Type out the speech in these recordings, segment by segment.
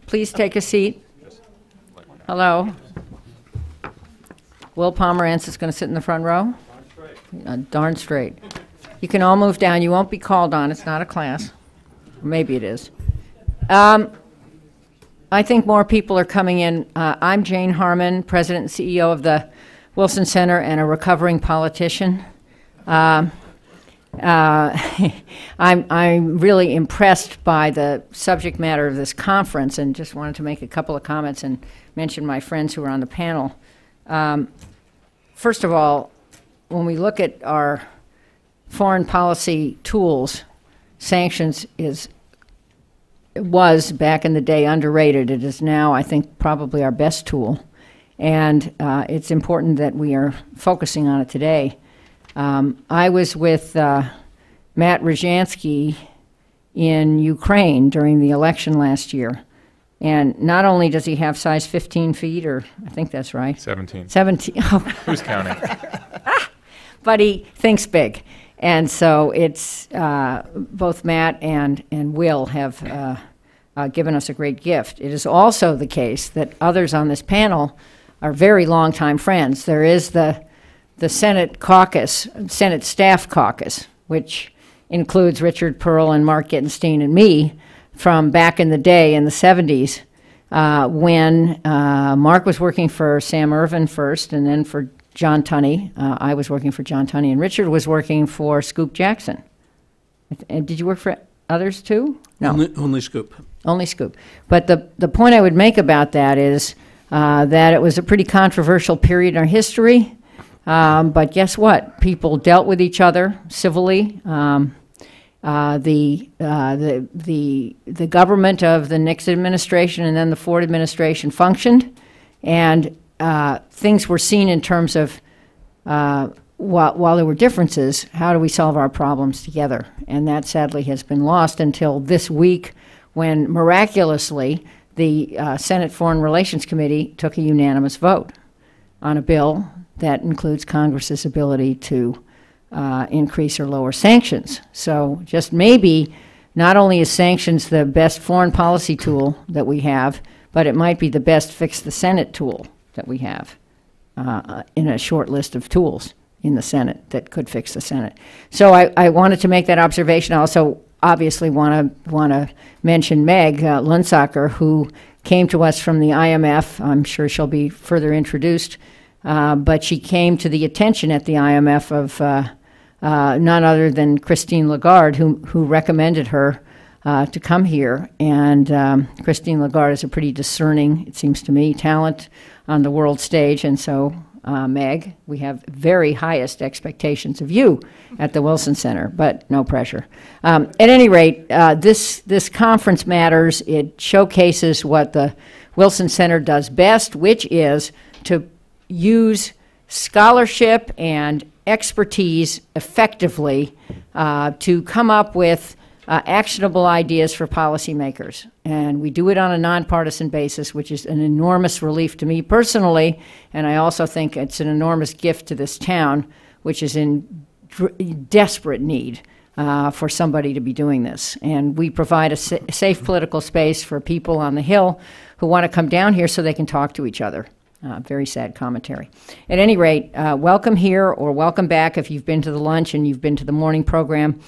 please take a seat. Hello. Will Pomerantz is going to sit in the front row? Darn straight. You can all move down. You won't be called on. It's not a class. Maybe it is. I think more people are coming in. I'm Jane Harmon, President and CEO of the Wilson Center and a recovering politician. I'm really impressed by the subject matter of this conference and just wanted to make a couple of comments and mention my friends who are on the panel. First of all, when we look at our foreign policy tools, sanctions was back in the day underrated. It is now, I think, probably our best tool. And it's important that we are focusing on it today. I was with Matt Rozhansky in Ukraine during the election last year. And not only does he have size 15 feet, or I think that's right. 17. 17. Oh. Who's counting? But he thinks big. And so it's both Matt and Will have given us a great gift. It is also the case that others on this panel are very longtime friends. There is the Senate caucus, Senate Staff Caucus, which includes Richard Pearl and Mark Gittenstein and me from back in the day in the 70s when Mark was working for Sam Ervin first and then for John Tunney. I was working for John Tunney, and Richard was working for Scoop Jackson. And did you work for others too? No. Only Scoop. Only Scoop. But the point I would make about that is that it was a pretty controversial period in our history. But guess what? People dealt with each other civilly. The government of the Nixon administration and then the Ford administration functioned, and things were seen in terms of while there were differences, how do we solve our problems together? And that sadly has been lost until this week, when miraculously the Senate Foreign Relations Committee took a unanimous vote on a bill that includes Congress's ability to increase or lower sanctions. So just maybe not only is sanctions the best foreign policy tool that we have, but it might be the best fix the Senate tool that we have in a short list of tools in the Senate that could fix the Senate. So I wanted to make that observation. I also obviously want to mention Meg Lunsacker, who came to us from the IMF. I'm sure she'll be further introduced. But she came to the attention at the IMF of none other than Christine Lagarde, who recommended her to come here. And Christine Lagarde is a pretty discerning, it seems to me, talent on the world stage. And so, Meg, we have very highest expectations of you at the Wilson Center, but no pressure. At any rate, this conference matters. It showcases what the Wilson Center does best, which is to use scholarship and expertise effectively to come up with actionable ideas for policymakers. And we do it on a nonpartisan basis, which is an enormous relief to me personally, and I also think it's an enormous gift to this town, which is in desperate need for somebody to be doing this. And we provide a safe political space for people on the Hill who want to come down here so they can talk to each other. Very sad commentary. At any rate, welcome here or welcome back if you've been to the lunch and you've been to the morning program.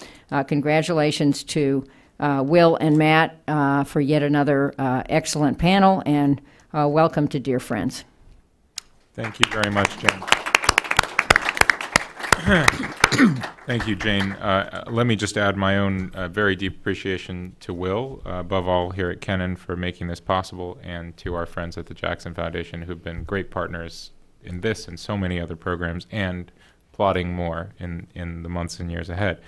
Congratulations to Will and Matt for yet another excellent panel, and welcome to dear friends. Thank you very much, Jane. Thank you, Jane. Let me just add my own very deep appreciation to Will, above all here at Kennan, for making this possible, and to our friends at the Jackson Foundation who've been great partners in this and so many other programs, and plotting more in the months and years ahead.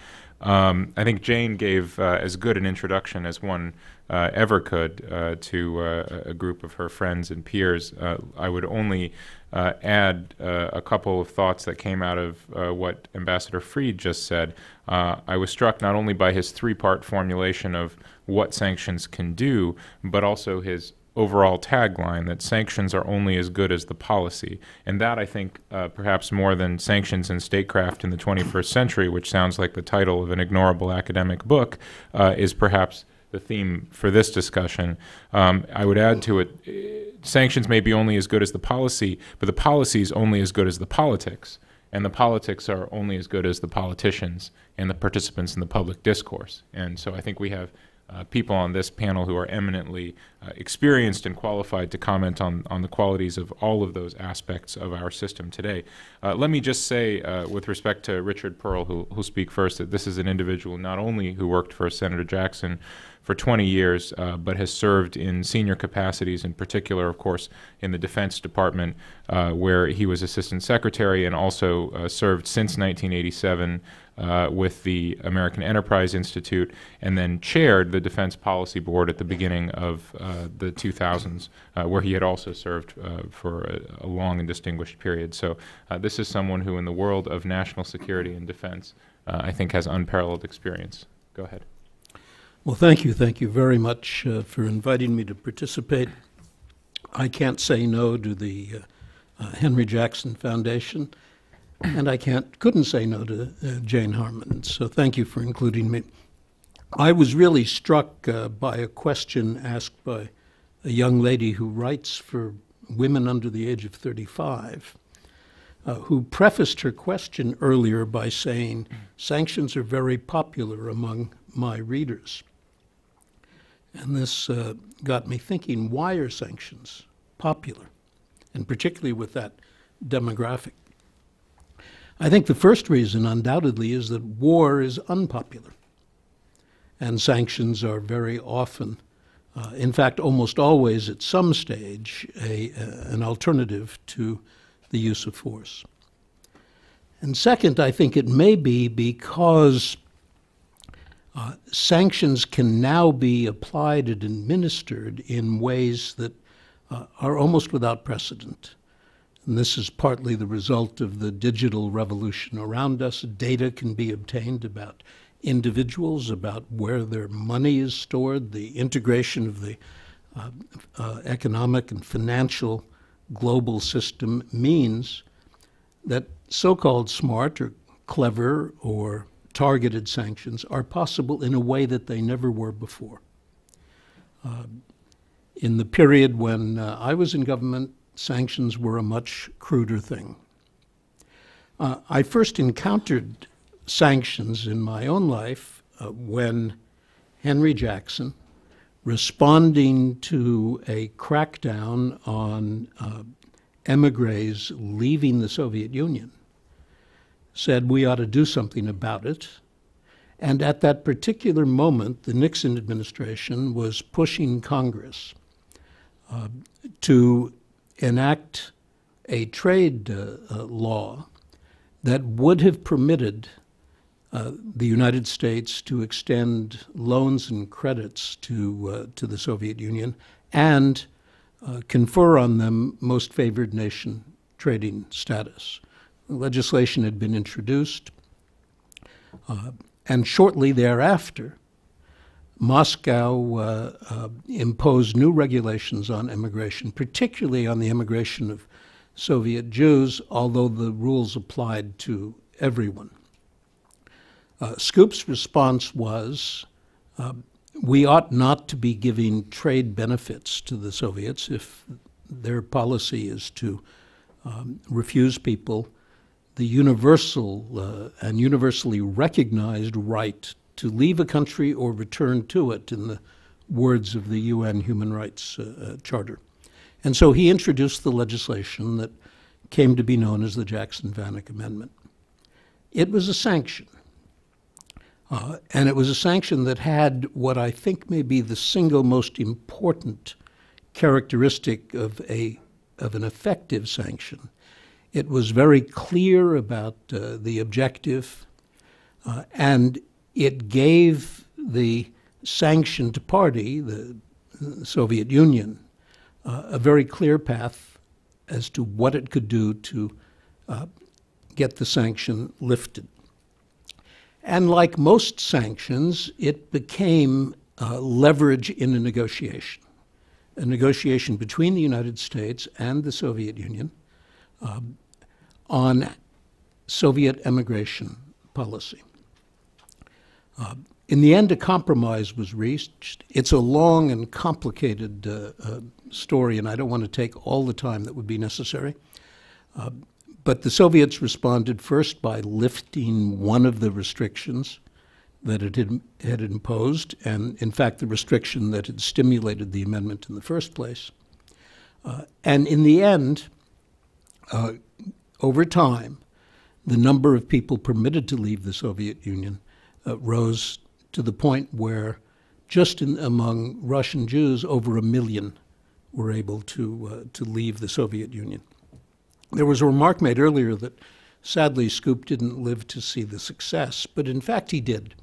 I think Jane gave as good an introduction as one ever could to a group of her friends and peers. I would only add a couple of thoughts that came out of what Ambassador Fried just said. I was struck not only by his three-part formulation of what sanctions can do, but also his overall tagline that sanctions are only as good as the policy. And that, I think, perhaps more than Sanctions and Statecraft in the 21st Century, which sounds like the title of an ignorable academic book, is perhaps the theme for this discussion. I would add to it, sanctions may be only as good as the policy, but the policy is only as good as the politics. And the politics are only as good as the politicians and the participants in the public discourse. And so I think we have people on this panel who are eminently experienced and qualified to comment on the qualities of all of those aspects of our system today. Let me just say, with respect to Richard Pearl, who'll speak first, that this is an individual not only who worked for Senator Jackson for 20 years, but has served in senior capacities, in particular, of course, in the Defense Department, where he was Assistant Secretary, and also served since 1987 with the American Enterprise Institute, and then chaired the Defense Policy Board at the beginning of the 2000s, where he had also served for a long and distinguished period. So this is someone who, in the world of national security and defense, I think has unparalleled experience. Go ahead. Well, thank you. Thank you very much for inviting me to participate. I can't say no to the Henry Jackson Foundation, and I couldn't say no to Jane Harman. So thank you for including me. I was really struck by a question asked by a young lady who writes for women under the age of 35, who prefaced her question earlier by saying, sanctions are very popular among my readers. And this got me thinking, why are sanctions popular? And particularly with that demographic. I think the first reason, undoubtedly, is that war is unpopular. And sanctions are very often, in fact, almost always at some stage, an alternative to the use of force. And second, I think it may be because sanctions can now be applied and administered in ways that are almost without precedent. And this is partly the result of the digital revolution around us. Data can be obtained about individuals, about where their money is stored. The integration of the economic and financial global system means that so-called smart or clever or targeted sanctions are possible in a way that they never were before. In the period when I was in government, sanctions were a much cruder thing. I first encountered sanctions in my own life when Henry Jackson, responding to a crackdown on emigres leaving the Soviet Union, said we ought to do something about it. And at that particular moment, the Nixon administration was pushing Congress to enact a trade law that would have permitted the United States to extend loans and credits to the Soviet Union and confer on them most favored nation trading status. Legislation had been introduced, and shortly thereafter, Moscow imposed new regulations on immigration, particularly on the immigration of Soviet Jews, although the rules applied to everyone. Scoop's response was, we ought not to be giving trade benefits to the Soviets if their policy is to refuse people the universal and universally recognized right to leave a country or return to it, in the words of the UN Human Rights Charter. And so he introduced the legislation that came to be known as the Jackson-Vanik Amendment. It was a sanction. And it was a sanction that had what I think may be the single most important characteristic of an effective sanction. It was very clear about the objective, and it gave the sanctioned party, the Soviet Union, a very clear path as to what it could do to get the sanction lifted. And like most sanctions, it became leverage in a negotiation between the United States and the Soviet Union on Soviet emigration policy. In the end, a compromise was reached. It's a long and complicated story, and I don't want to take all the time that would be necessary. But the Soviets responded first by lifting one of the restrictions that it had imposed, and in fact the restriction that had stimulated the amendment in the first place. And in the end, over time, the number of people permitted to leave the Soviet Union rose to the point where just among Russian Jews, over 1 million were able to leave the Soviet Union. There was a remark made earlier that sadly Scoop didn't live to see the success, but in fact he did.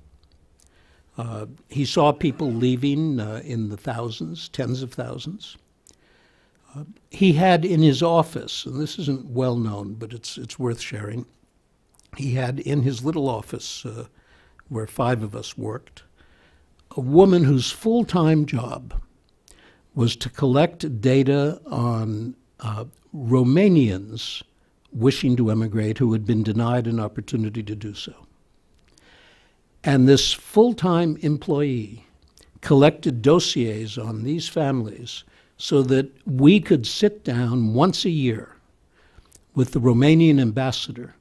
He saw people leaving in the thousands, tens of thousands. He had in his office, and this isn't well known, but it's worth sharing, he had in his little office where 5 of us worked, a woman whose full-time job was to collect data on Romanians wishing to emigrate who had been denied an opportunity to do so. And this full-time employee collected dossiers on these families so that we could sit down once a year with the Romanian ambassador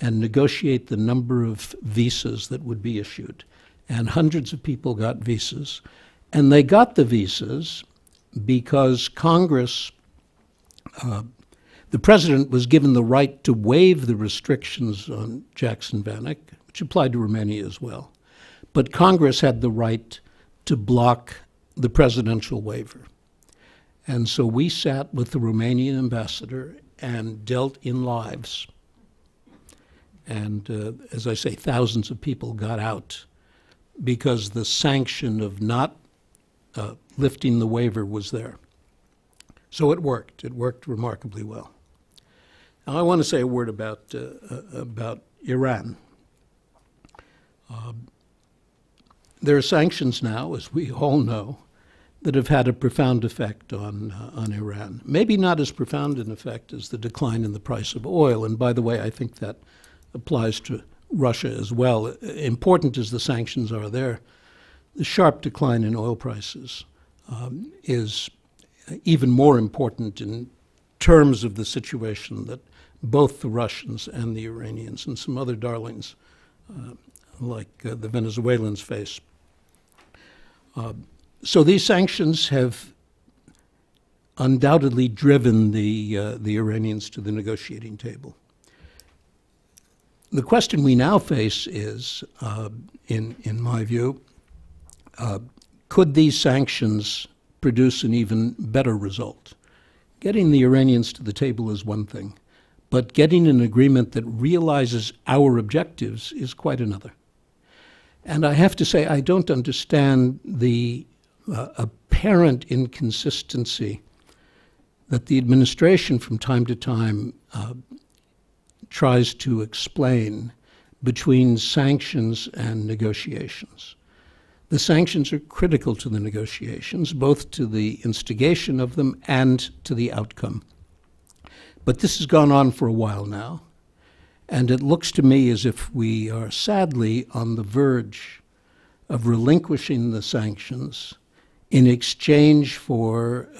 and negotiate the number of visas that would be issued. And hundreds of people got visas. And they got the visas because Congress, the president was given the right to waive the restrictions on Jackson Vanik, which applied to Romania as well. But Congress had the right to block the presidential waiver. And so we sat with the Romanian ambassador and dealt in lives. And as I say, thousands of people got out because the sanction of not lifting the waiver was there. So it worked. It worked remarkably well. Now I want to say a word about Iran. There are sanctions now, as we all know, that have had a profound effect on Iran. Maybe not as profound an effect as the decline in the price of oil. And by the way, I think that applies to Russia as well. Important as the sanctions are there, the sharp decline in oil prices is even more important in terms of the situation that both the Russians and the Iranians and some other darlings like the Venezuelans face. So these sanctions have undoubtedly driven the Iranians to the negotiating table. The question we now face is, in my view, could these sanctions produce an even better result? Getting the Iranians to the table is one thing, but getting an agreement that realizes our objectives is quite another. And I have to say, I don't understand the apparent inconsistency that the administration from time to time tries to explain between sanctions and negotiations. The sanctions are critical to the negotiations, both to the instigation of them and to the outcome. But this has gone on for a while now, and it looks to me as if we are sadly on the verge of relinquishing the sanctions in exchange for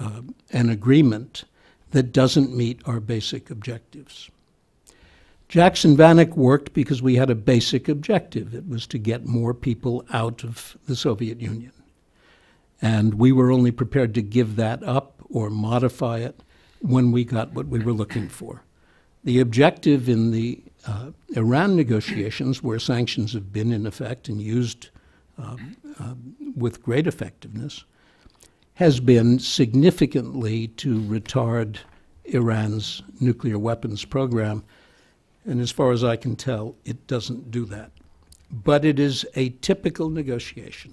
an agreement that doesn't meet our basic objectives. Jackson Vanik worked because we had a basic objective. It was to get more people out of the Soviet Union. And we were only prepared to give that up or modify it when we got what we were looking for. The objective in the Iran negotiations, where sanctions have been in effect and used with great effectiveness, has been significantly to retard Iran's nuclear weapons program. And as far as I can tell, it doesn't do that. But it is a typical negotiation.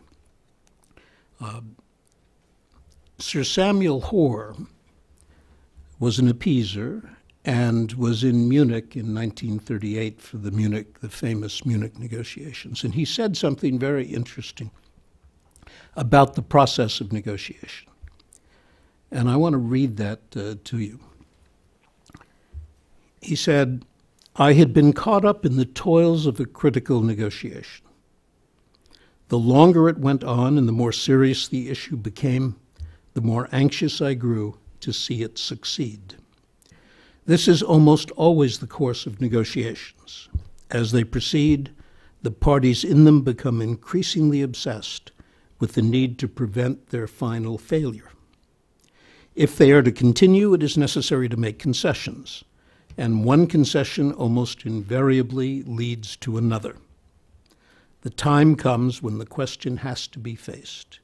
Sir Samuel Hoare was an appeaser and was in Munich in 1938 for the famous Munich negotiations. And he said something very interesting about the process of negotiation. And I want to read that to you. He said, "I had been caught up in the toils of a critical negotiation. The longer it went on and the more serious the issue became, the more anxious I grew to see it succeed. This is almost always the course of negotiations. As they proceed, the parties in them become increasingly obsessed with the need to prevent their final failure. If they are to continue, it is necessary to make concessions, and one concession almost invariably leads to another. The time comes when the question has to be faced.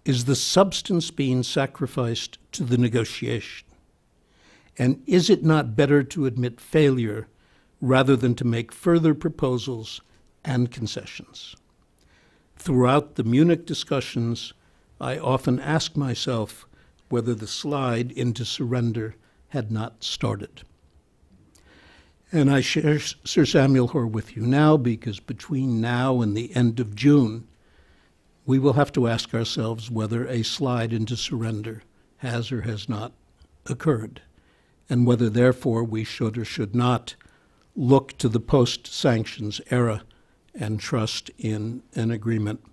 Is the substance being sacrificed to the negotiation? And is it not better to admit failure rather than to make further proposals and concessions? Throughout the Munich discussions, I often ask myself whether the slide into surrender had not started. And I share Sir Samuel Hoare with you now because between now and the end of June, we will have to ask ourselves whether a slide into surrender has or has not occurred, and whether therefore we should or should not look to the post-sanctions era and trust in an agreement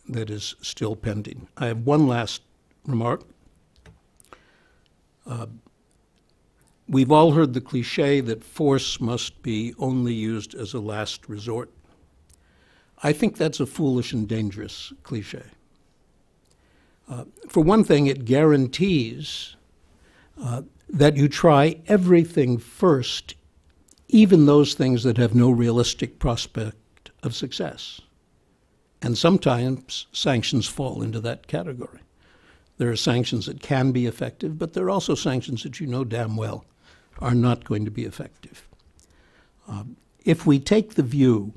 that is still pending. I have one last remark. We've all heard the cliche that force must be only used as a last resort. I think that's a foolish and dangerous cliche. For one thing, it guarantees that you try everything first, even those things that have no realistic prospect of success. And sometimes sanctions fall into that category. There are sanctions that can be effective, but there are also sanctions that you know damn well are not going to be effective. If we take the view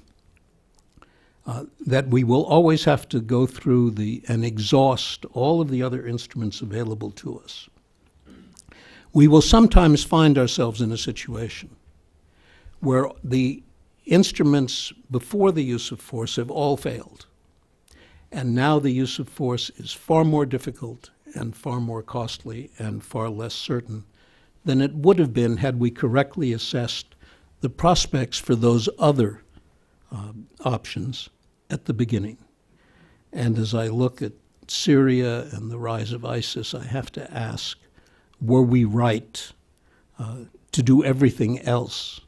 that we will always have to go through and exhaust all of the other instruments available to us, we will sometimes find ourselves in a situation where the instruments before the use of force have all failed. And now the use of force is far more difficult and far more costly and far less certain than it would have been had we correctly assessed the prospects for those other options at the beginning. And as I look at Syria and the rise of ISIS, I have to ask, were we right to do everything else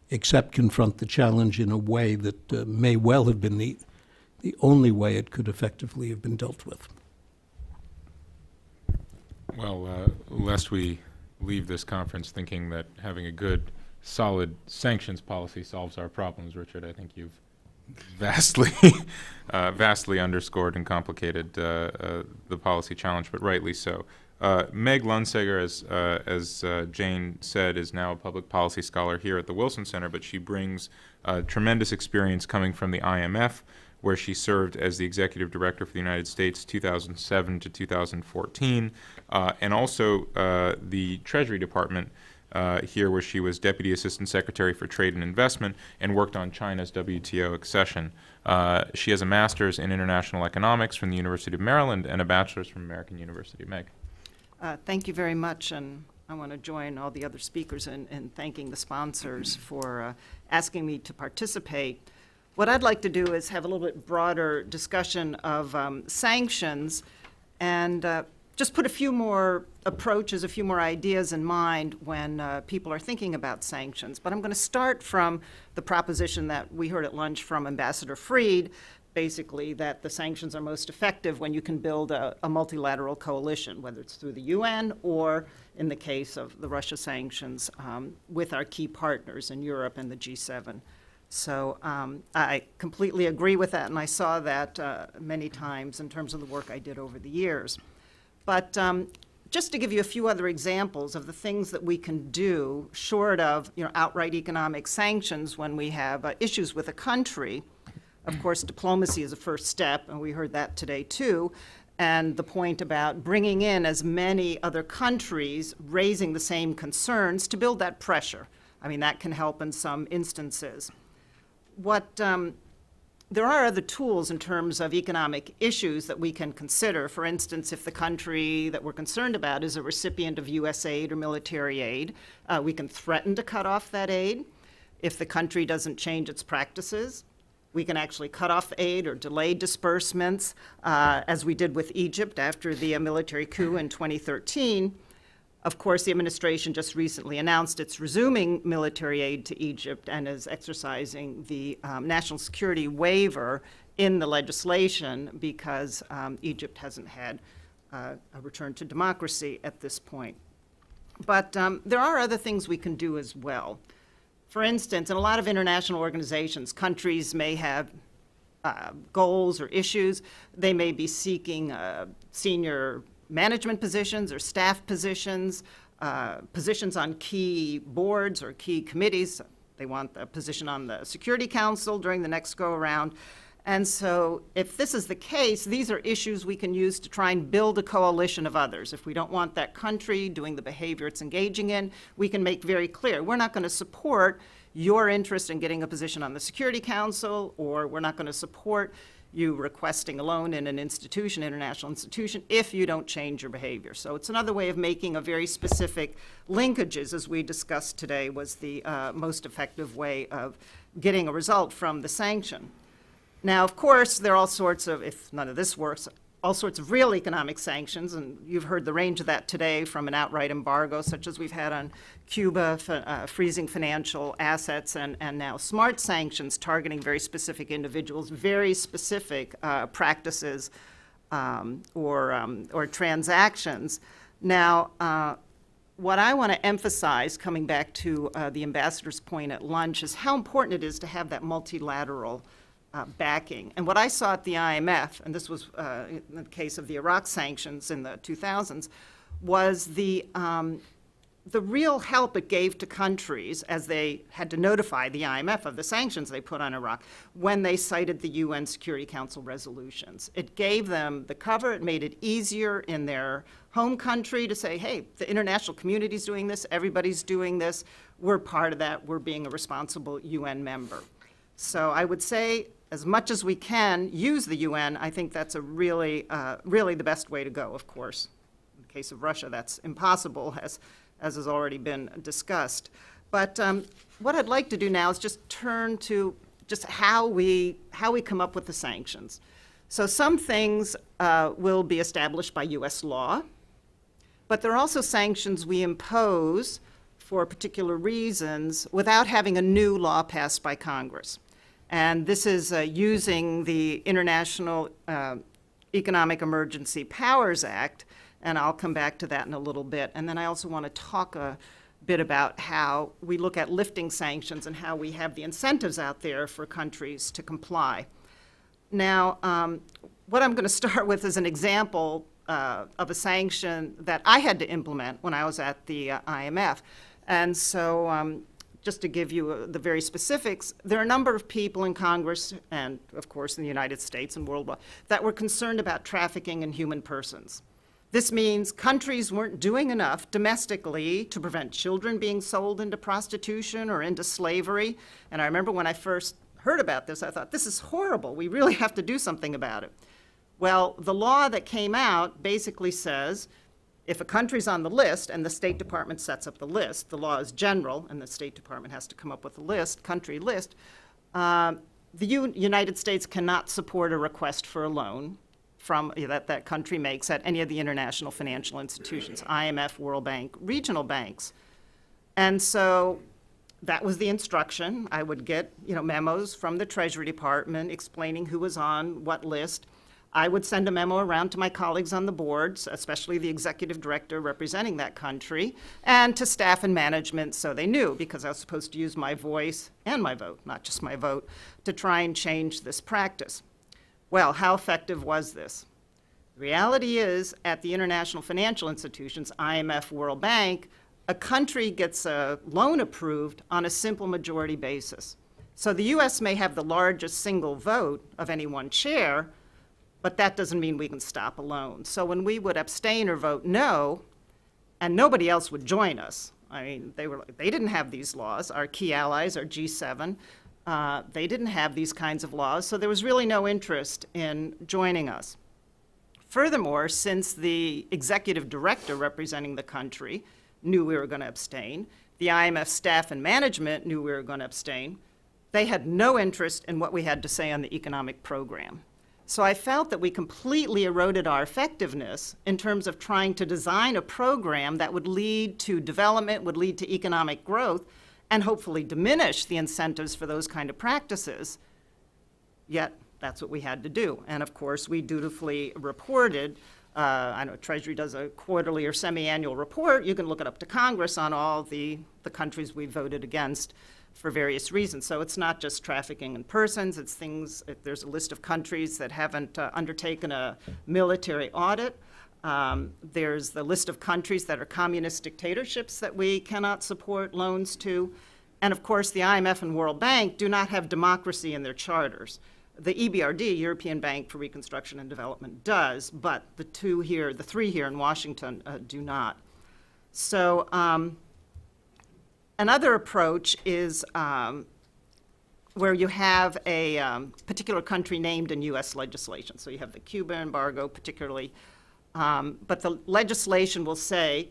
except confront the challenge in a way that may well have been the only way it could effectively have been dealt with? Well, lest we leave this conference thinking that having a good, solid sanctions policy solves our problems, Richard, I think you've vastly, vastly underscored and complicated the policy challenge, but rightly so. Meg Lunsager, as Jane said, is now a public policy scholar here at the Wilson Center, but she brings tremendous experience coming from the IMF, where she served as the executive director for the United States 2007 to 2014, and also the Treasury Department here, where she was Deputy Assistant Secretary for Trade and Investment and worked on China's WTO accession. She has a master's in international economics from the University of Maryland and a bachelor's from American University. Meg. Thank you very much, and I want to join all the other speakers in thanking the sponsors for asking me to participate. What I'd like to do is have a little bit broader discussion of sanctions and just put a few more approaches, a few more ideas in mind when people are thinking about sanctions. But I'm going to start from the proposition that we heard at lunch from Ambassador Fried, basically that the sanctions are most effective when you can build a multilateral coalition, whether it's through the UN or, in the case of the Russia sanctions, with our key partners in Europe and the G7. So I completely agree with that, and I saw that many times in terms of the work I did over the years. But just to give you a few other examples of the things that we can do short of outright economic sanctions when we have issues with a country. Of course, diplomacy is a first step, and we heard that today too. And the point about bringing in as many other countries, raising the same concerns to build that pressure. I mean, that can help in some instances. There are other tools in terms of economic issues that we can consider. For instance, if the country that we're concerned about is a recipient of U.S. aid or military aid, we can threaten to cut off that aid. If the country doesn't change its practices, We can actually cut off aid or delay disbursements, as we did with Egypt after the military coup in 2013. Of course, the administration just recently announced it's resuming military aid to Egypt and is exercising the national security waiver in the legislation because Egypt hasn't had a return to democracy at this point. But there are other things we can do as well. For instance, in a lot of international organizations, countries may have goals or issues. They may be seeking senior management positions or staff positions, positions on key boards or key committees. They want a position on the Security Council during the next go-around. And so if this is the case, these are issues we can use to try and build a coalition of others. If we don't want that country doing the behavior it's engaging in, we can make very clear, we're not going to support your interest in getting a position on the Security Council, or we're not going to support you requesting a loan in an institution, international institution, if you don't change your behavior. So it's another way of making a very specific linkages, as we discussed today, was the most effective way of getting a result from the sanction. Now, of course, there are all sorts of, if none of this works, all sorts of real economic sanctions, and you've heard the range of that today, from an outright embargo, such as we've had on Cuba, freezing financial assets, and now smart sanctions targeting very specific individuals, very specific practices or transactions. Now, what I want to emphasize, coming back to the ambassador's point at lunch, is how important it is to have that multilateral backing. And what I saw at the IMF, and this was in the case of the Iraq sanctions in the 2000s, was the real help it gave to countries as they had to notify the IMF of the sanctions they put on Iraq when they cited the UN Security Council resolutions. It gave them the cover. It made it easier in their home country to say, hey, the international community's doing this, everybody's doing this, we're part of that, we're being a responsible UN member. So I would say, as much as we can, use the UN. I think that's a really, really the best way to go, of course. In the case of Russia, that's impossible, as has already been discussed. But what I'd like to do now is just turn to just how we come up with the sanctions. So some things will be established by US law, but there are also sanctions we impose for particular reasons without having a new law passed by Congress. And this is using the International Economic Emergency Powers Act, and I'll come back to that in a little bit. And then I also want to talk a bit about how we look at lifting sanctions and how we have the incentives out there for countries to comply. Now, what I'm going to start with is an example of a sanction that I had to implement when I was at the IMF. And so just to give you the very specifics, there are a number of people in Congress and, of course, in the United States and worldwide that were concerned about trafficking in human persons. This means countries weren't doing enough domestically to prevent children being sold into prostitution or into slavery. And I remember when I first heard about this, I thought, this is horrible. We really have to do something about it. Well, the law that came out basically says, if a country's on the list and the State Department sets up the list, the law is general and the State Department has to come up with a list, country list, the United States cannot support a request for a loan from that country makes at any of the international financial institutions, IMF, World Bank, regional banks. And so that was the instruction. I would get memos from the Treasury Department explaining who was on what list. I would send a memo around to my colleagues on the boards, especially the executive director representing that country, and to staff and management so they knew, because I was supposed to use my voice and my vote, not just my vote, to try and change this practice. Well, how effective was this? The reality is, at the international financial institutions, IMF, World Bank, a country gets a loan approved on a simple majority basis. So the U.S. may have the largest single vote of any one chair, but that doesn't mean we can stop a loan. So when we would abstain or vote no, and nobody else would join us, I mean, they didn't have these laws. Our key allies, our G7, they didn't have these kinds of laws, so there was really no interest in joining us. Furthermore, since the executive director representing the country knew we were going to abstain, the IMF staff and management knew we were going to abstain, They had no interest in what we had to say on the economic program. So I felt that we completely eroded our effectiveness in terms of trying to design a program that would lead to development, would lead to economic growth, and hopefully diminish the incentives for those kind of practices. Yet, that's what we had to do. And of course, we dutifully reported. I know Treasury does a quarterly or semi-annual report. You can look it up to Congress on all the countries we voted against for various reasons. So it's not just trafficking in persons, it's things, there's a list of countries that haven't undertaken a military audit. There's the list of countries that are communist dictatorships that we cannot support loans to. And of course, the IMF and World Bank do not have democracy in their charters. The EBRD, European Bank for Reconstruction and Development, does, but the three here in Washington do not. So another approach is where you have a particular country named in U.S. legislation. So you have the Cuba embargo particularly, but the legislation will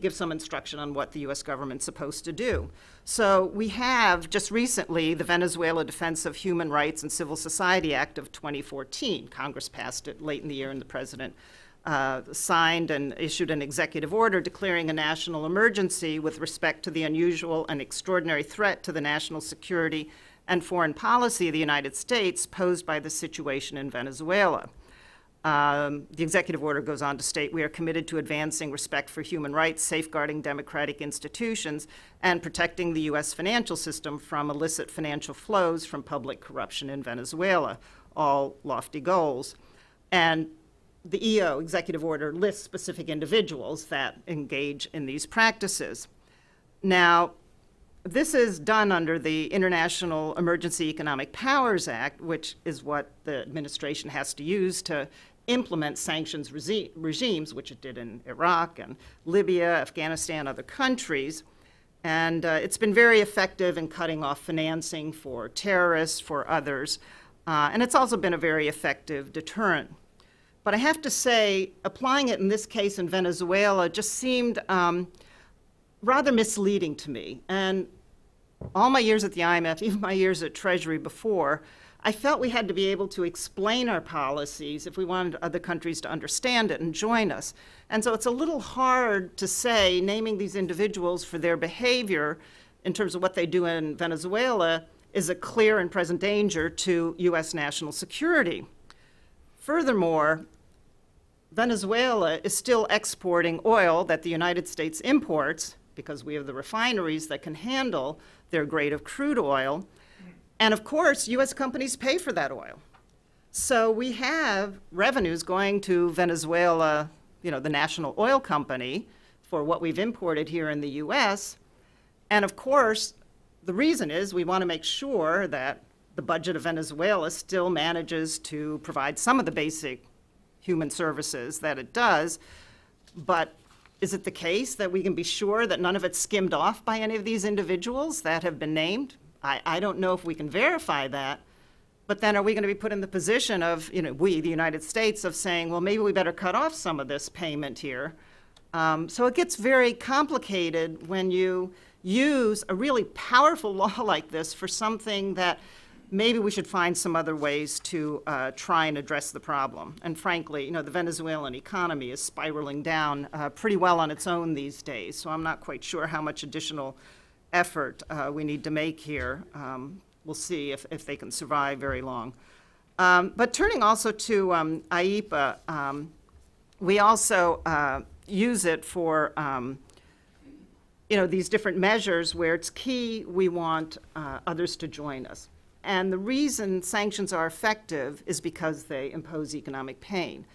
give some instruction on what the U.S. government's supposed to do. So we have just recently the Venezuela Defense of Human Rights and Civil Society Act of 2014. Congress passed it late in the year, and the president signed and issued an executive order declaring a national emergency with respect to the unusual and extraordinary threat to the national security and foreign policy of the United States posed by the situation in Venezuela. The executive order goes on to state, we are committed to advancing respect for human rights, safeguarding democratic institutions, and protecting the U.S. financial system from illicit financial flows from public corruption in Venezuela, all lofty goals. And the EO, executive order, lists specific individuals that engage in these practices. Now, this is done under the International Emergency Economic Powers Act, which is what the administration has to use to implement sanctions regimes, which it did in Iraq and Libya, Afghanistan, other countries. And it's been very effective in cutting off financing for terrorists, for others. And it's also been a very effective deterrent. But I have to say, applying it in this case in Venezuela just seemed rather misleading to me. And all my years at the IMF, even my years at Treasury before, I felt we had to be able to explain our policies if we wanted other countries to understand it and join us. And so it's a little hard to say, naming these individuals for their behavior in terms of what they do in Venezuela is a clear and present danger to U.S. national security. Furthermore, Venezuela is still exporting oil that the United States imports because we have the refineries that can handle their grade of crude oil. And of course, U.S. companies pay for that oil. So we have revenues going to Venezuela, the national oil company, for what we've imported here in the U.S. And of course, the reason is we want to make sure that the budget of Venezuela still manages to provide some of the basic human services that it does. But is it the case that we can be sure that none of it's skimmed off by any of these individuals that have been named? I don't know if we can verify that, but then are we going to be put in the position of, we, the United States, of saying, well, maybe we better cut off some of this payment here. So it gets very complicated when you use a really powerful law like this for something that maybe we should find some other ways to try and address the problem. And frankly, the Venezuelan economy is spiraling down pretty well on its own these days, so I'm not quite sure how much additional effort we need to make here. We'll see if they can survive very long. But turning also to IEPA, we also use it for these different measures where it's key we want others to join us. And the reason sanctions are effective is because they impose economic pain.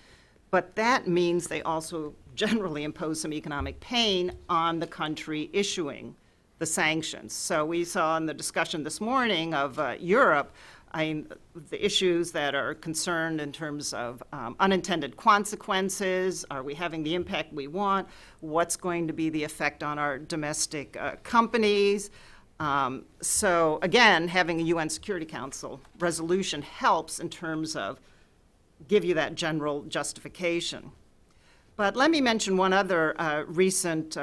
But that means they also generally impose some economic pain on the country issuing the sanctions. So we saw in the discussion this morning of Europe, the issues that are concerned in terms of unintended consequences. Are we having the impact we want? What's going to be the effect on our domestic companies? So again, having a UN Security Council resolution helps in terms of give you that general justification. But let me mention one other recent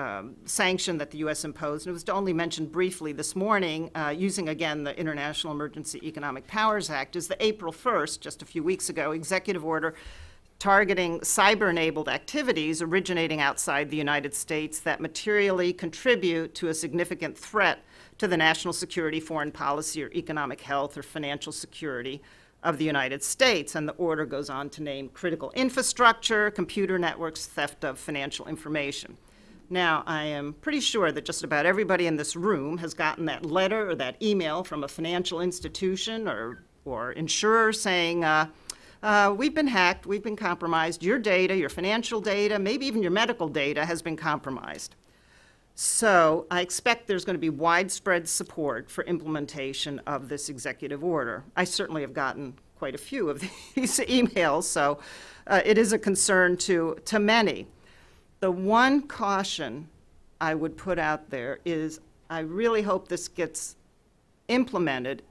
sanction that the U.S. imposed, and it was only mentioned briefly this morning, using, again, the International Emergency Economic Powers Act, is the April 1st, just a few weeks ago, executive order targeting cyber-enabled activities originating outside the United States that materially contribute to a significant threat to the national security, foreign policy, or economic health or financial security of the United States. And the order goes on to name critical infrastructure, computer networks, theft of financial information. Now, I am pretty sure that just about everybody in this room has gotten that letter or that email from a financial institution or insurer saying, we've been hacked, we've been compromised, your data, your financial data, maybe even your medical data has been compromised. So I expect there's going to be widespread support for implementation of this executive order. I certainly have gotten quite a few of these emails, so it is a concern to many. The one caution I would put out there is I really hope this gets implemented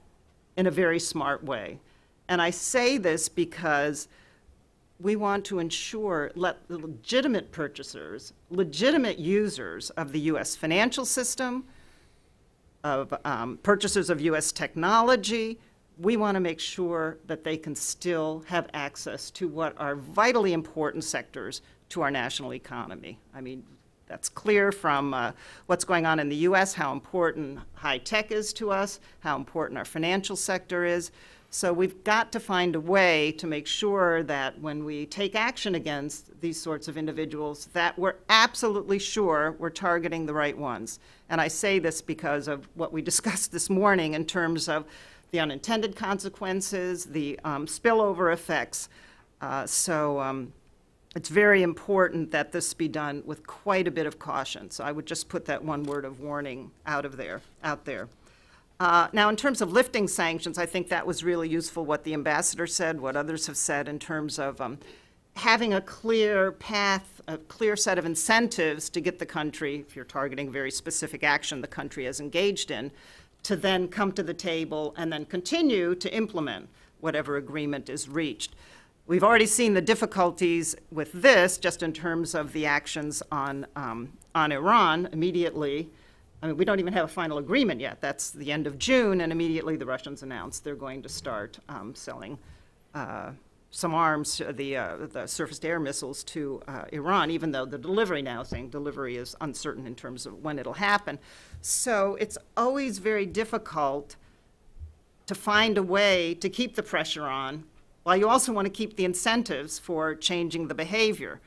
in a very smart way. And I say this because we want to ensure let the legitimate purchasers, legitimate users of the U.S. financial system, of purchasers of U.S. technology, we want to make sure that they can still have access to what are vitally important sectors to our national economy. I mean, that's clear from what's going on in the U.S., how important high tech is to us, how important our financial sector is. So we've got to find a way to make sure that when we take action against these sorts of individuals, that we're absolutely sure we're targeting the right ones. And I say this because of what we discussed this morning in terms of the unintended consequences, the spillover effects. It's very important that this be done with quite a bit of caution. So I would just put that one word of warning out there. Now, in terms of lifting sanctions, I think that was really useful what the ambassador said, what others have said in terms of having a clear path, a clear set of incentives to get the country, if you're targeting very specific action the country has engaged in, to then come to the table and then continue to implement whatever agreement is reached. We've already seen the difficulties with this just in terms of the actions on Iran immediately. I mean, we don't even have a final agreement yet. That's the end of June, and immediately the Russians announced they're going to start selling some arms, the surface-to-air missiles to Iran, even though the delivery now, saying delivery is uncertain in terms of when it'll happen. So it's always very difficult to find a way to keep the pressure on, while you also want to keep the incentives for changing the behavior.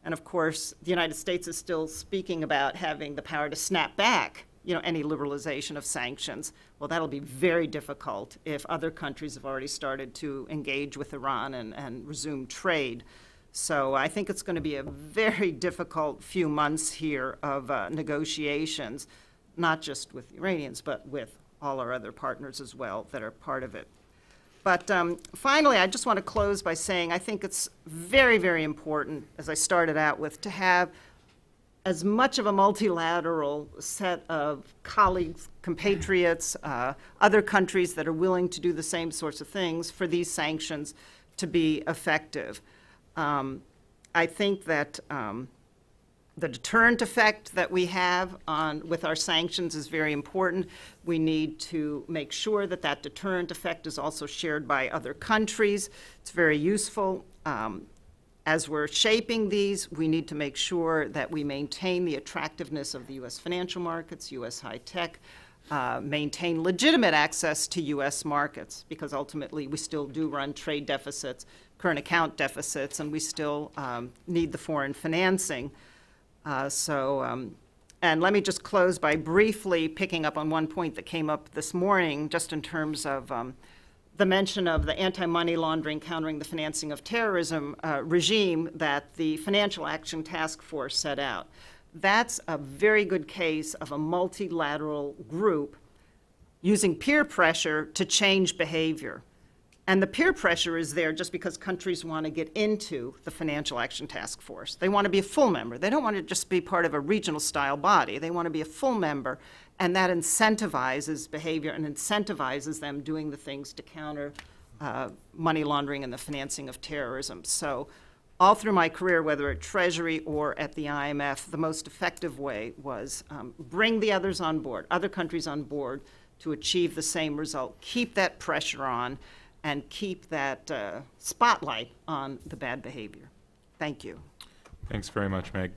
And of course, the United States is still speaking about having the power to snap back, any liberalization of sanctions. Well, that'll be very difficult if other countries have already started to engage with Iran and resume trade. So I think it's going to be a very difficult few months here of negotiations, not just with the Iranians, but with all our other partners as well that are part of it. But finally, I just want to close by saying I think it's very, very important, as I started out with, to have as much of a multilateral set of colleagues, compatriots, other countries that are willing to do the same sorts of things for these sanctions to be effective. I think that the deterrent effect that we have with our sanctions is very important. We need to make sure that that deterrent effect is also shared by other countries. It's very useful. As we're shaping these, we need to make sure that we maintain the attractiveness of the U.S. financial markets, U.S. high tech, maintain legitimate access to U.S. markets, because ultimately we still do run trade deficits, current account deficits, and we still need the foreign financing. And let me just close by briefly picking up on one point that came up this morning, just in terms of the mention of the anti-money laundering, countering the financing of terrorism regime that the Financial Action Task Force set out. That's a very good case of a multilateral group using peer pressure to change behavior. And the peer pressure is there just because countries want to get into the Financial Action Task Force. They want to be a full member. They don't want to just be part of a regional style body. They want to be a full member, and that incentivizes behavior and incentivizes them doing the things to counter money laundering and the financing of terrorism. So all through my career, whether at Treasury or at the IMF, the most effective way was bring the others on board, other countries on board, to achieve the same result. Keep that pressure on and keep that spotlight on the bad behavior. Thank you. Thanks very much, Meg.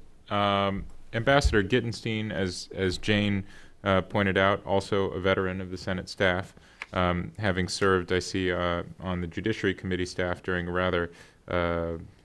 Ambassador Gittenstein, as Jane pointed out, also a veteran of the Senate staff, having served, I see, on the Judiciary Committee staff during a rather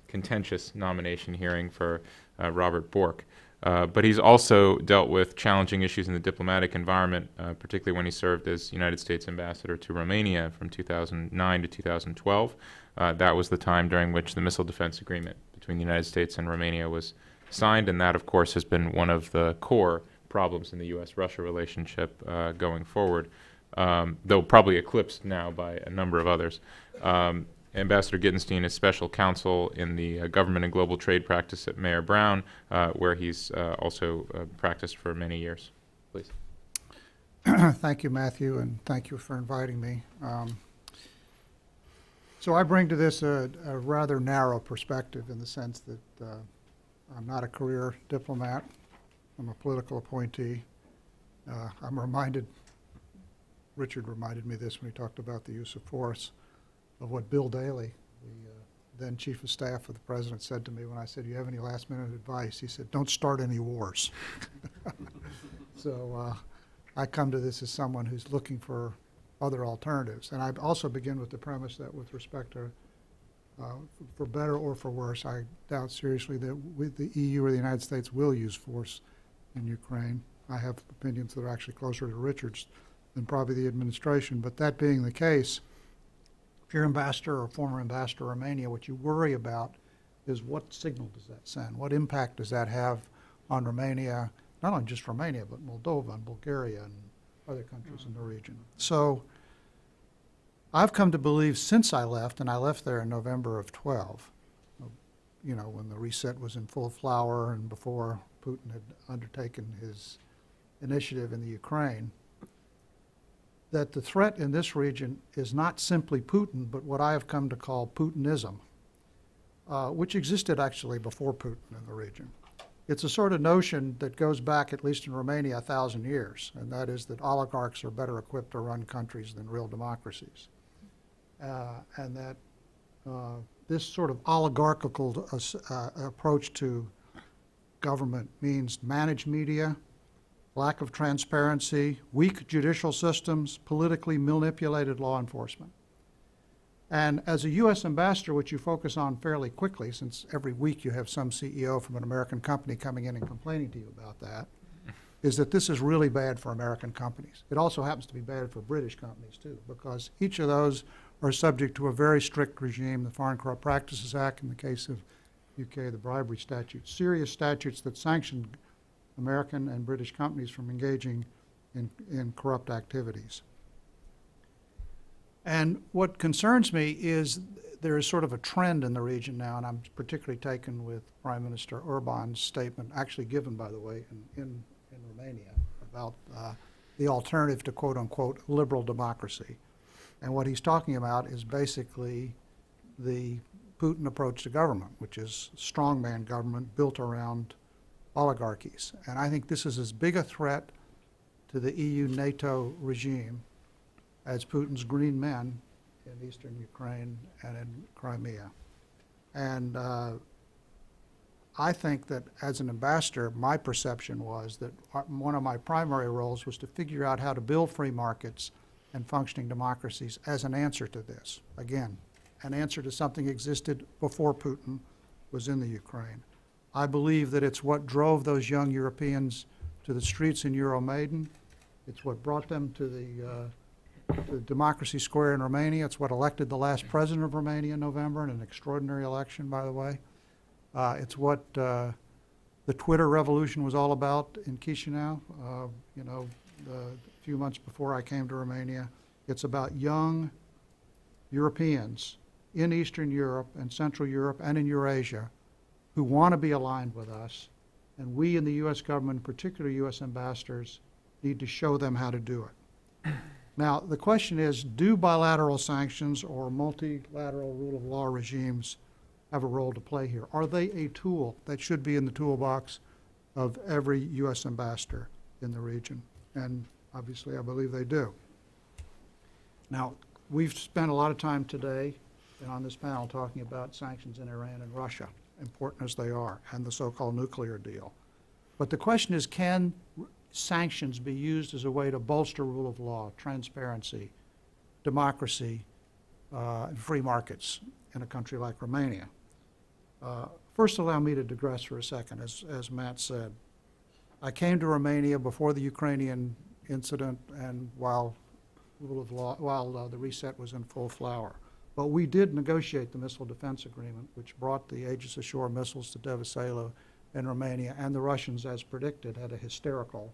contentious nomination hearing for Robert Bork. But he's also dealt with challenging issues in the diplomatic environment, particularly when he served as United States ambassador to Romania from 2009 to 2012. That was the time during which the Missile Defense Agreement between the United States and Romania was signed, and that, of course, has been one of the core problems in the U.S.-Russia relationship going forward, though probably eclipsed now by a number of others. Ambassador Gittenstein is special counsel in the government and global trade practice at Mayor Brown, where he's also practiced for many years. Please. Thank you, Matthew, and thank you for inviting me. So I bring to this a rather narrow perspective in the sense that I'm not a career diplomat. I'm a political appointee. I'm reminded, Richard reminded me this when he talked about the use of force, of what Bill Daley, the then Chief of Staff of the President, said to me when I said, "Do you have any last-minute advice?" He said, "Don't start any wars." So I come to this as someone who's looking for other alternatives. And I also begin with the premise that with respect to, for better or for worse, I doubt seriously that the EU or the United States will use force in Ukraine. I have opinions that are actually closer to Richard's than probably the administration. But that being the case, if you're ambassador or former ambassador to Romania, what you worry about is what signal does that send? What impact does that have on Romania, not only just Romania, but Moldova and Bulgaria and other countries in the region? So I've come to believe since I left, and I left there in November of 12, you know, when the reset was in full flower and before Putin had undertaken his initiative in the Ukraine, that the threat in this region is not simply Putin, but what I have come to call Putinism, which existed actually before Putin in the region. It's a sort of notion that goes back, at least in Romania, 1,000 years, and that is that oligarchs are better equipped to run countries than real democracies. And that this sort of oligarchical approach to government means managed media, lack of transparency, weak judicial systems, politically manipulated law enforcement. And as a U.S. ambassador, which you focus on fairly quickly, since every week you have some CEO from an American company coming in and complaining to you about that, is that this is really bad for American companies. It also happens to be bad for British companies, too, because each of those are subject to a very strict regime, the Foreign Corrupt Practices Act, in the case of UK, the bribery statute, serious statutes that sanction American and British companies from engaging in corrupt activities. And what concerns me is there is sort of a trend in the region now, and I'm particularly taken with Prime Minister Orban's statement, actually given, by the way, in Romania, about the alternative to quote-unquote liberal democracy. And what he's talking about is basically the Putin approach to government, which is strongman government built around oligarchies. And I think this is as big a threat to the EU-NATO regime as Putin's green men in eastern Ukraine and in Crimea. And I think that as an ambassador, my perception was that one of my primary roles was to figure out how to build free markets and functioning democracies as an answer to this. Again, an answer to something existed before Putin was in the Ukraine. I believe that it's what drove those young Europeans to the streets in Euromaidan. It's what brought them to the Democracy Square in Romania. It's what elected the last president of Romania in November in an extraordinary election, by the way. It's what the Twitter revolution was all about in Chisinau, you know, a few months before I came to Romania. It's about young Europeans in Eastern Europe and Central Europe and in Eurasia who want to be aligned with us, and we in the U.S. government, in particular U.S. ambassadors, need to show them how to do it. Now, the question is, do bilateral sanctions or multilateral rule of law regimes have a role to play here? Are they a tool that should be in the toolbox of every U.S. ambassador in the region? And obviously, I believe they do. Now, we've spent a lot of time today and on this panel talking about sanctions in Iran and Russia, important as they are, and the so-called nuclear deal. But the question is, can sanctions be used as a way to bolster rule of law, transparency, democracy, and free markets in a country like Romania? First, allow me to digress for a second. As Matt said, I came to Romania before the Ukrainian incident and while rule of law, while the reset was in full flower. But we did negotiate the Missile Defense Agreement, which brought the Aegis Ashore missiles to Devaselo in Romania, and the Russians, as predicted, had a hysterical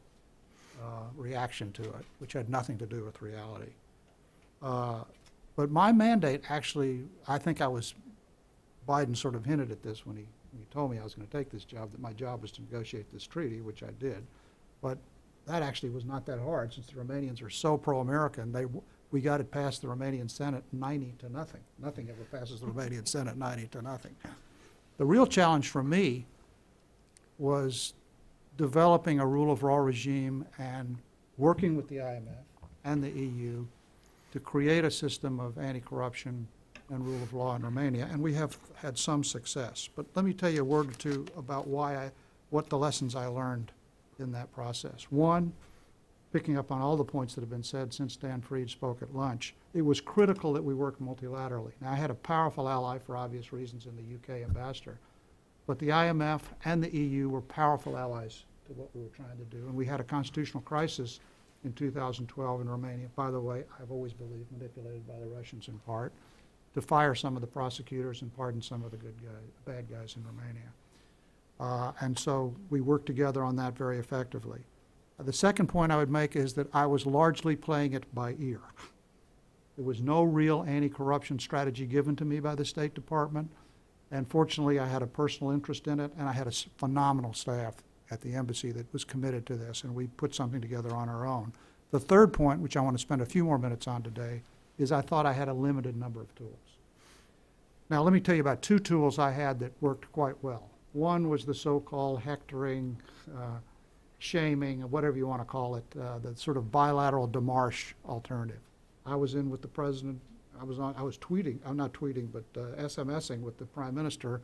reaction to it, which had nothing to do with reality. But my mandate actually, I think Biden sort of hinted at this when he told me I was going to take this job, that my job was to negotiate this treaty, which I did. But that actually was not that hard, since the Romanians are so pro-American. We got it past the Romanian Senate 90-0. Nothing ever passes the Romanian Senate 90-0. The real challenge for me was developing a rule of law regime and working with the IMF and the EU to create a system of anti-corruption and rule of law in Romania, and we have had some success. But let me tell you a word or two about what the lessons I learned in that process. One, picking up on all the points that have been said since Dan Fried spoke at lunch, it was critical that we work multilaterally. Now, I had a powerful ally for obvious reasons in the UK ambassador, but the IMF and the EU were powerful allies to what we were trying to do, and we had a constitutional crisis in 2012 in Romania, by the way, I've always believed manipulated by the Russians in part, to fire some of the prosecutors and pardon some of the bad guys in Romania. And so we worked together on that very effectively. The second point I would make is that I was largely playing it by ear. There was no real anti-corruption strategy given to me by the State Department, and fortunately I had a personal interest in it, and I had a phenomenal staff at the embassy that was committed to this, and we put something together on our own. The third point, which I want to spend a few more minutes on today, is I thought I had a limited number of tools. Now let me tell you about two tools I had that worked quite well. One was the so-called hectoring, shaming, whatever you want to call it, the sort of bilateral démarche alternative. I was in with the president, I was tweeting, I'm not tweeting, but SMSing with the prime minister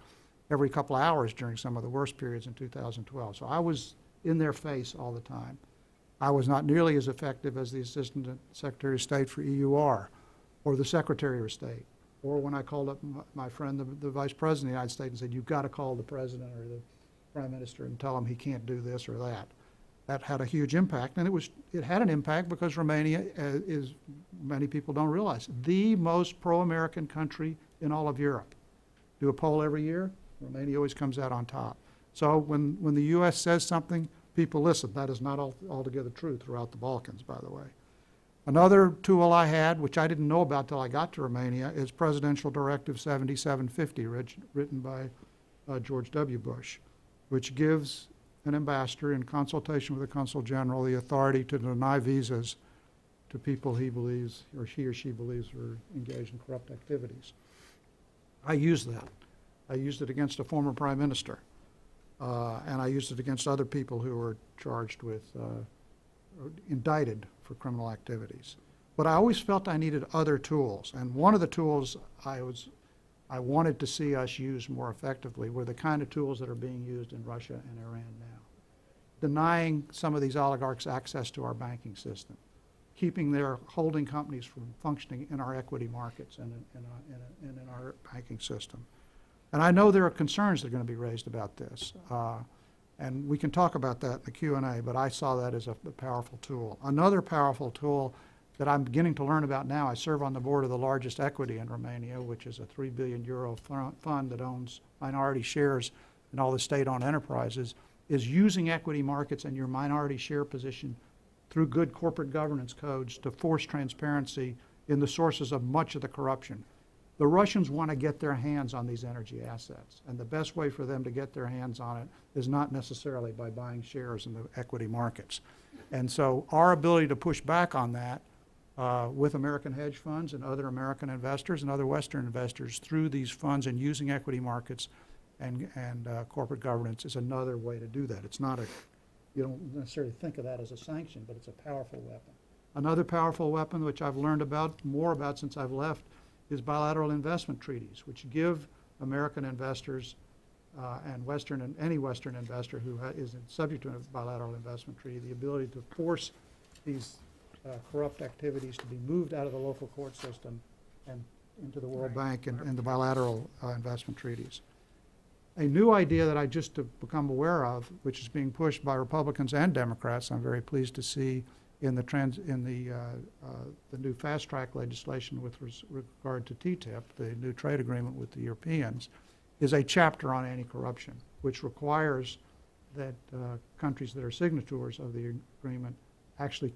every couple of hours during some of the worst periods in 2012. So I was in their face all the time. I was not nearly as effective as the Assistant Secretary of State for EUR or the Secretary of State, or when I called up my friend, the Vice President of the United States, and said, you've got to call the President or the Prime Minister and tell him he can't do this or that. That had a huge impact, and it had an impact because Romania is, many people don't realize, the most pro-American country in all of Europe. Do a poll every year, Romania always comes out on top. So when the U.S. says something, people listen. That is not altogether true throughout the Balkans, by the way. Another tool I had, which I didn't know about till I got to Romania, is Presidential Directive 7750, written by George W. Bush, which gives an ambassador, in consultation with the Consul General, the authority to deny visas to people he believes, or she believes, are engaged in corrupt activities. I used that. I used it against a former prime minister, and I used it against other people who were charged with, indicted for criminal activities. But I always felt I needed other tools, and one of the tools I wanted to see us use more effectively were the kind of tools that are being used in Russia and Iran now. Denying some of these oligarchs access to our banking system, keeping their holding companies from functioning in our equity markets and in our banking system. And I know there are concerns that are going to be raised about this. And we can talk about that in the Q&A, but I saw that as a powerful tool. Another powerful tool that I'm beginning to learn about now, I serve on the board of the largest equity in Romania, which is a €3 billion fund that owns minority shares in all the state-owned enterprises, is using equity markets and your minority share position through good corporate governance codes to force transparency in the sources of much of the corruption. The Russians want to get their hands on these energy assets, and the best way for them to get their hands on it is not necessarily by buying shares in the equity markets. And so our ability to push back on that with American hedge funds and other American investors and other Western investors through these funds, and using equity markets and corporate governance is another way to do that. It's not you don't necessarily think of that as a sanction, but it's a powerful weapon. Another powerful weapon, which I've learned more about since I've left, is bilateral investment treaties, which give American investors and any Western investor who is subject to a bilateral investment treaty the ability to force these corrupt activities to be moved out of the local court system and into the World Bank and the bilateral investment treaties. A new idea that I just have become aware of, which is being pushed by Republicans and Democrats, I'm very pleased to see in the new fast-track legislation with regard to TTIP, the new trade agreement with the Europeans, is a chapter on anti-corruption, which requires that countries that are signatories of the agreement actually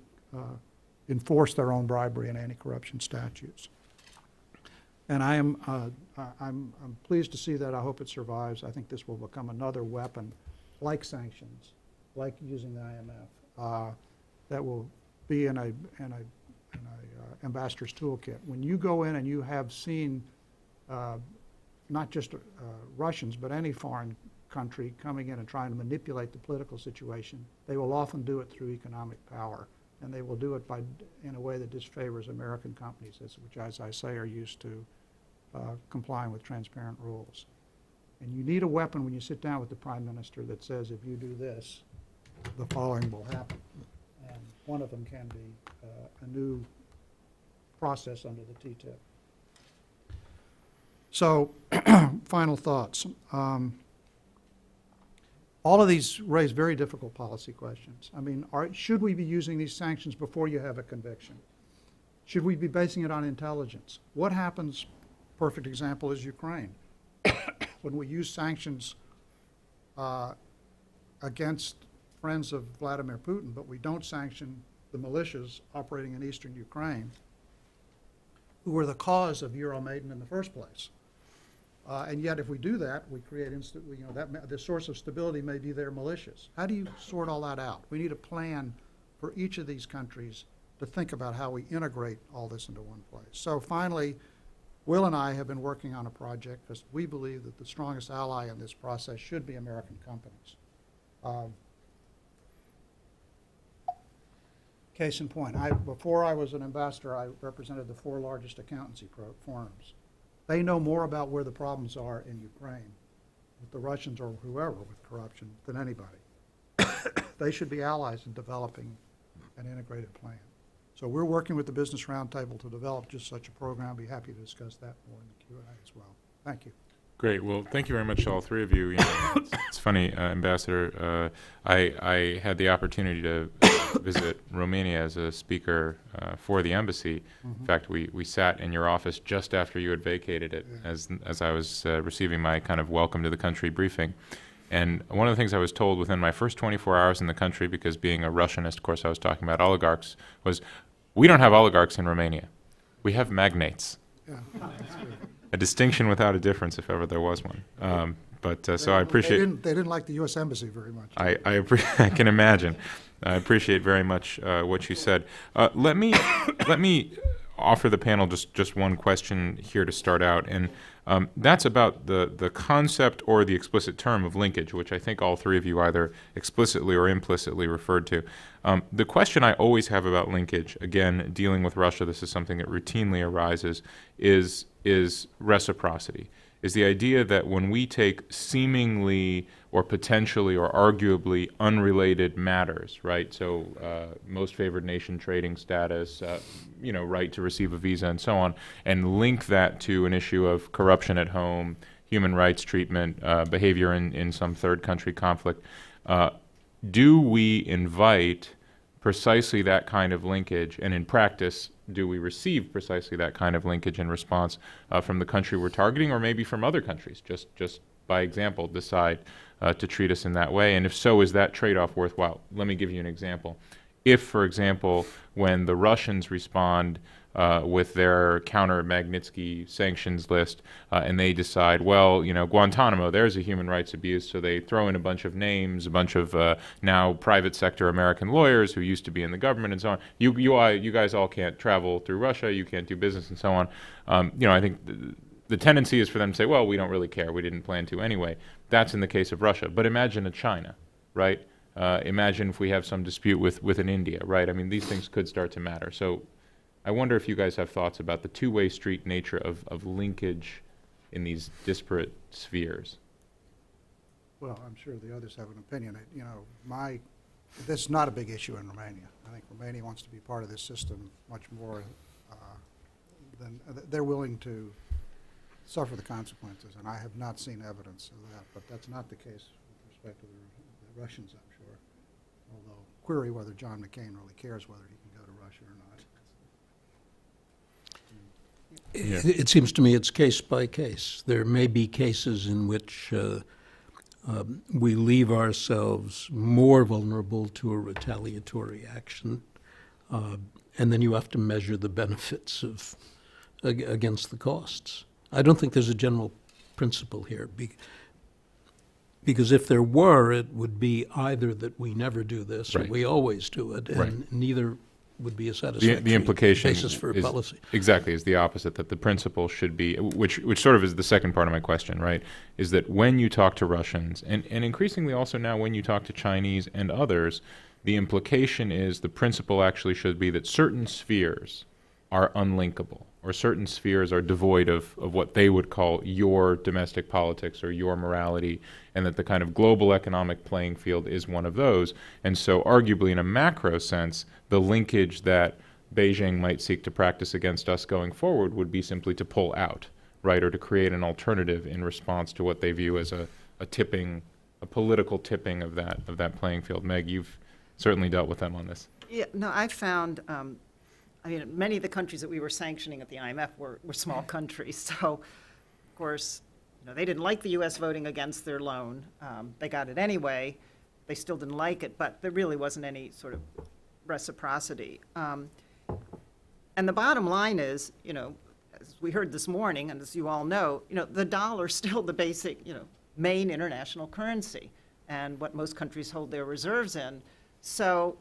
enforce their own bribery and anti-corruption statutes. And I'm pleased to see that. I hope it survives. I think this will become another weapon, like sanctions, like using the IMF, that will be in a ambassador's toolkit. When you go in and you have seen not just Russians, but any foreign country coming in and trying to manipulate the political situation, they will often do it through economic power, and they will do it in a way that disfavors American companies, which, as I say, are used to complying with transparent rules. And you need a weapon when you sit down with the Prime Minister that says, if you do this, the following will happen. And one of them can be a new process under the TTIP. So, final thoughts. All of these raise very difficult policy questions. I mean, should we be using these sanctions before you have a conviction? Should we be basing it on intelligence? What happens, perfect example is Ukraine. When we use sanctions against friends of Vladimir Putin, but we don't sanction the militias operating in eastern Ukraine, who were the cause of Euromaidan in the first place. And yet, if we do that, we create instantly, the source of stability may be their militias. How do you sort all that out? We need a plan for each of these countries to think about how we integrate all this into one place. So finally, Will and I have been working on a project because we believe that the strongest ally in this process should be American companies. Case in point, before I was an ambassador, I represented the 4 largest accountancy firms. They know more about where the problems are in Ukraine with the Russians or whoever with corruption than anybody. They should be allies in developing an integrated plan. So we're working with the Business Roundtable to develop just such a program. I'll be happy to discuss that more in the Q&A as well. Thank you. Great. Well, thank you very much to all three of you. It's funny, Ambassador, I had the opportunity to visit Romania as a speaker for the embassy. In fact, we sat in your office just after you had vacated it, as I was receiving my kind of welcome to the country briefing. And one of the things I was told within my first 24 hours in the country, because being a Russianist, of course, I was talking about oligarchs, was we don't have oligarchs in Romania. We have magnates. Yeah. A distinction without a difference, if ever there was one. So I appreciate. They didn't like the U.S. Embassy very much. I can imagine. I appreciate very much what you said. Let me offer the panel just one question here to start out, and that's about the concept or the explicit term of linkage, which I think all three of you either explicitly or implicitly referred to. The question I always have about linkage, again, dealing with Russia, this is something that routinely arises, is reciprocity. Is the idea that when we take seemingly or potentially or arguably unrelated matters, right? So most favored nation trading status, right to receive a visa and so on, and link that to an issue of corruption at home, human rights treatment, behavior in some third country conflict, do we invite precisely that kind of linkage, and in practice, do we receive precisely that kind of linkage and response from the country we're targeting, or maybe from other countries, just by example, decide to treat us in that way? And if so, is that trade-off worthwhile? Let me give you an example. If, for example, when the Russians respond with their counter Magnitsky sanctions list, and they decide, well, Guantanamo, there's a human rights abuse, so they throw in a bunch of names, a bunch of now private sector American lawyers who used to be in the government and so on. You guys all can't travel through Russia, you can't do business and so on. I think the tendency is for them to say, well, we don't really care, we didn't plan to anyway. That's in the case of Russia. But imagine a China, right? Imagine if we have some dispute with an India, right? I mean, these things could start to matter. So I wonder if you guys have thoughts about the two-way street nature of linkage in these disparate spheres. Well, I'm sure the others have an opinion. This is not a big issue in Romania. I think Romania wants to be part of this system much more than they're willing to suffer the consequences, and I have not seen evidence of that. But that's not the case with respect to the Russians, I'm sure. Although, query whether John McCain really cares whether he can go to Russia or not. It seems to me it's case by case. There may be cases in which we leave ourselves more vulnerable to a retaliatory action, and then you have to measure the benefits against the costs. I don't think there's a general principle here, because if there were, it would be either that we never do this or we always do it, and neither would be a satisfactory the implication basis for a policy. Exactly, is the opposite, that the principle should be, which sort of is the second part of my question, right, is that when you talk to Russians, and increasingly also now when you talk to Chinese and others, the implication is the principle actually should be that certain spheres are unlinkable, or certain spheres are devoid of what they would call your domestic politics or your morality, and that the kind of global economic playing field is one of those. And so arguably in a macro sense, the linkage that Beijing might seek to practice against us going forward would be simply to pull out, right, or to create an alternative in response to what they view as a political tipping of that playing field. Meg, you've certainly dealt with them on this. Yeah, no, I found, many of the countries that we were sanctioning at the IMF were small countries. So, of course, they didn't like the U.S. voting against their loan. They got it anyway. They still didn't like it, but there really wasn't any sort of reciprocity. And the bottom line is, as we heard this morning, and as you all know, the dollar is still the basic, main international currency, and what most countries hold their reserves in. So,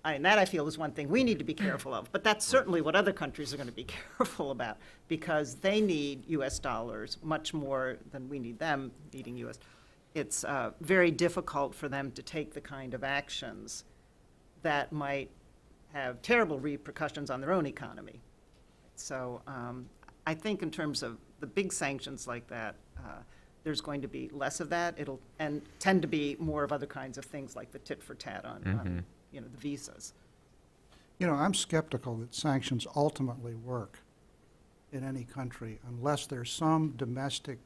that I feel is one thing we need to be careful of, but that's certainly what other countries are going to be careful about, because they need U.S. dollars much more than we need them needing U.S. It's very difficult for them to take the kind of actions that might have terrible repercussions on their own economy. So I think in terms of the big sanctions like that, there's going to be less of that. It'll tend to be more of other kinds of things like the tit for tat on the visas. I'm skeptical that sanctions ultimately work in any country unless there's some domestic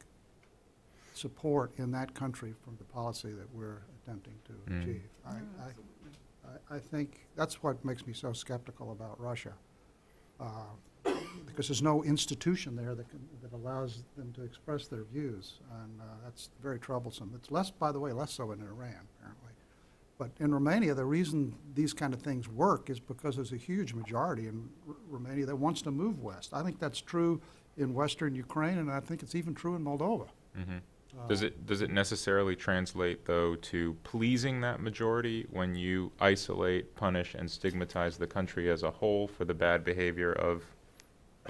support in that country from the policy that we're attempting to achieve. I think that's what makes me so skeptical about Russia, because there's no institution there that allows them to express their views, and that's very troublesome. It's less, by the way, less so in Iran, apparently. But in Romania, the reason these kind of things work is because there's a huge majority in Romania that wants to move west. I think that's true in western Ukraine, and I think it's even true in Moldova. Does it necessarily translate, though, to pleasing that majority when you isolate, punish, and stigmatize the country as a whole for the bad behavior of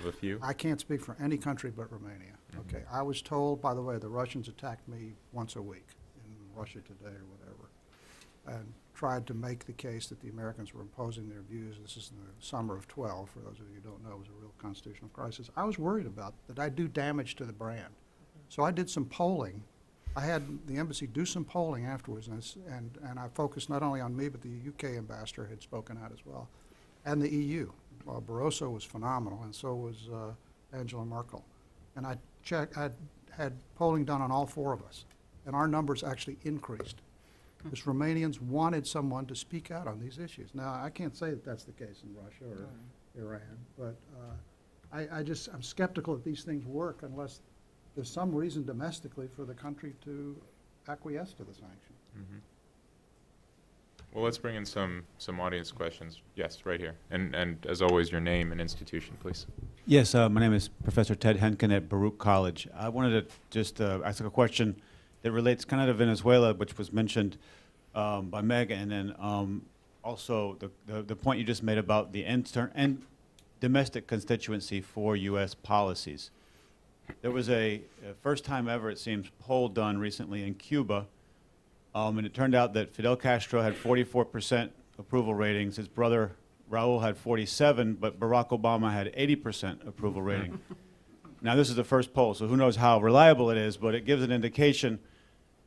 a few? I can't speak for any country but Romania. Okay, I was told, by the way, the Russians attacked me once a week in Russia Today or whatever, and tried to make the case that the Americans were imposing their views. This is in the summer of 12, for those of you who don't know, it was a real constitutional crisis. I was worried about that I'd do damage to the brand. So I did some polling. I had the embassy do some polling afterwards, and I focused not only on me, but the UK ambassador had spoken out as well, and the EU. Barroso was phenomenal, and so was Angela Merkel. And I had polling done on all four of us, and our numbers actually increased, because Romanians wanted someone to speak out on these issues. Now, I can't say that that's the case in Russia or Iran, but I'm skeptical that these things work unless there's some reason domestically for the country to acquiesce to the sanction. Well, let's bring in some audience questions. Yes, right here. And as always, your name and institution, please. Yes, my name is Professor Ted Henkin at Baruch College. I wanted to just ask a question that relates kind of to Venezuela, which was mentioned by Meg, and then also the point you just made about the domestic constituency for U.S. policies. There was a first time ever, it seems, poll done recently in Cuba, and it turned out that Fidel Castro had 44% approval ratings. His brother Raul had 47, but Barack Obama had 80% approval rating. Now, this is the first poll, so who knows how reliable it is, but it gives an indication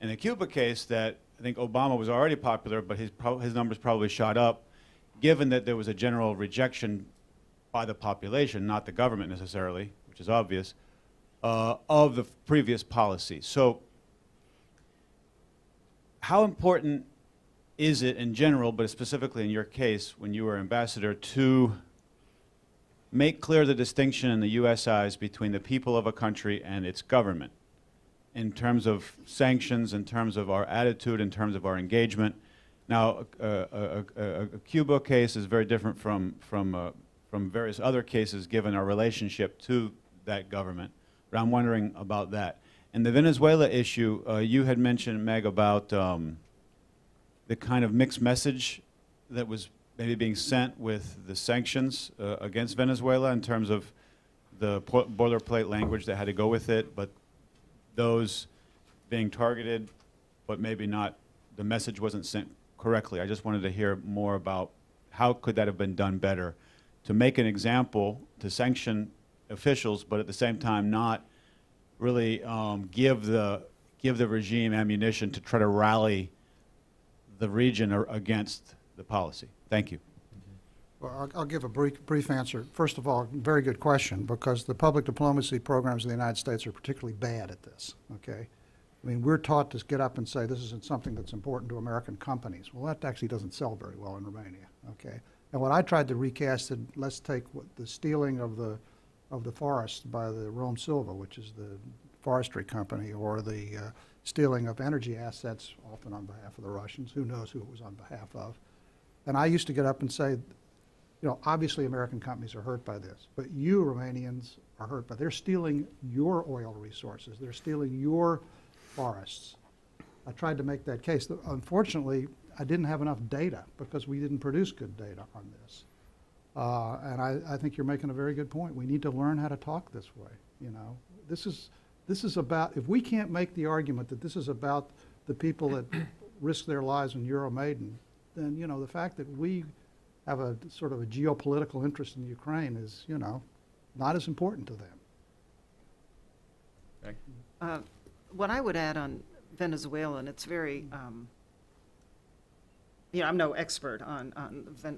in the Cuba case that I think Obama was already popular, but his numbers probably shot up, given that there was a general rejection by the population, not the government necessarily, which is obvious, of the previous policy. So how important is it in general, but specifically in your case, when you were ambassador, to make clear the distinction in the U.S. eyes between the people of a country and its government in terms of sanctions, in terms of our attitude, in terms of our engagement? Now, a Cuba case is very different from various other cases given our relationship to that government, but I'm wondering about that. And the Venezuela issue, you had mentioned, Meg, about the kind of mixed message that was maybe being sent with the sanctions against Venezuela in terms of the boilerplate language that had to go with it, but those being targeted, but maybe not, the message wasn't sent correctly. I just wanted to hear more about how could that have been done better to make an example, to sanction officials, but at the same time not really give the regime ammunition to try to rally the region against the policy. Thank you. Well, I'll give a brief answer. First of all, very good question, because the public diplomacy programs in the United States are particularly bad at this, okay? I mean, we're taught to get up and say this isn't something that's important to American companies. Well, that actually doesn't sell very well in Romania, okay? And what I tried to recast, let's take the stealing of the forest by the Rome Silva, which is the forestry company, or the stealing of energy assets, often on behalf of the Russians. Who knows who it was on behalf of? And I used to get up and say, you know, obviously American companies are hurt by this, but you Romanians are hurt by, they're stealing your oil resources. They're stealing your forests. I tried to make that case. Unfortunately, I didn't have enough data because we didn't produce good data on this. And I think you're making a very good point. We need to learn how to talk this way. You know, this is about, if we can't make the argument that this is about the people that risk their lives in Euromaidan, then, you know, the fact that we have a sort of a geopolitical interest in Ukraine is, you know, not as important to them. Thank you. What I would add on Venezuela, and it's very, you know, I'm no expert on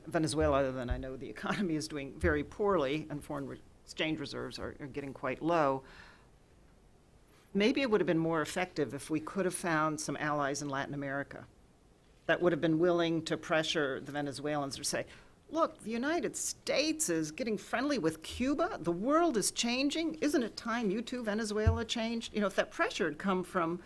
Venezuela other than I know the economy is doing very poorly and foreign exchange reserves are getting quite low. Maybe it would have been more effective if we could have found some allies in Latin America that would have been willing to pressure the Venezuelans to say, look, the United States is getting friendly with Cuba. The world is changing. Isn't it time you too, Venezuela, changed? You know, if that pressure had come from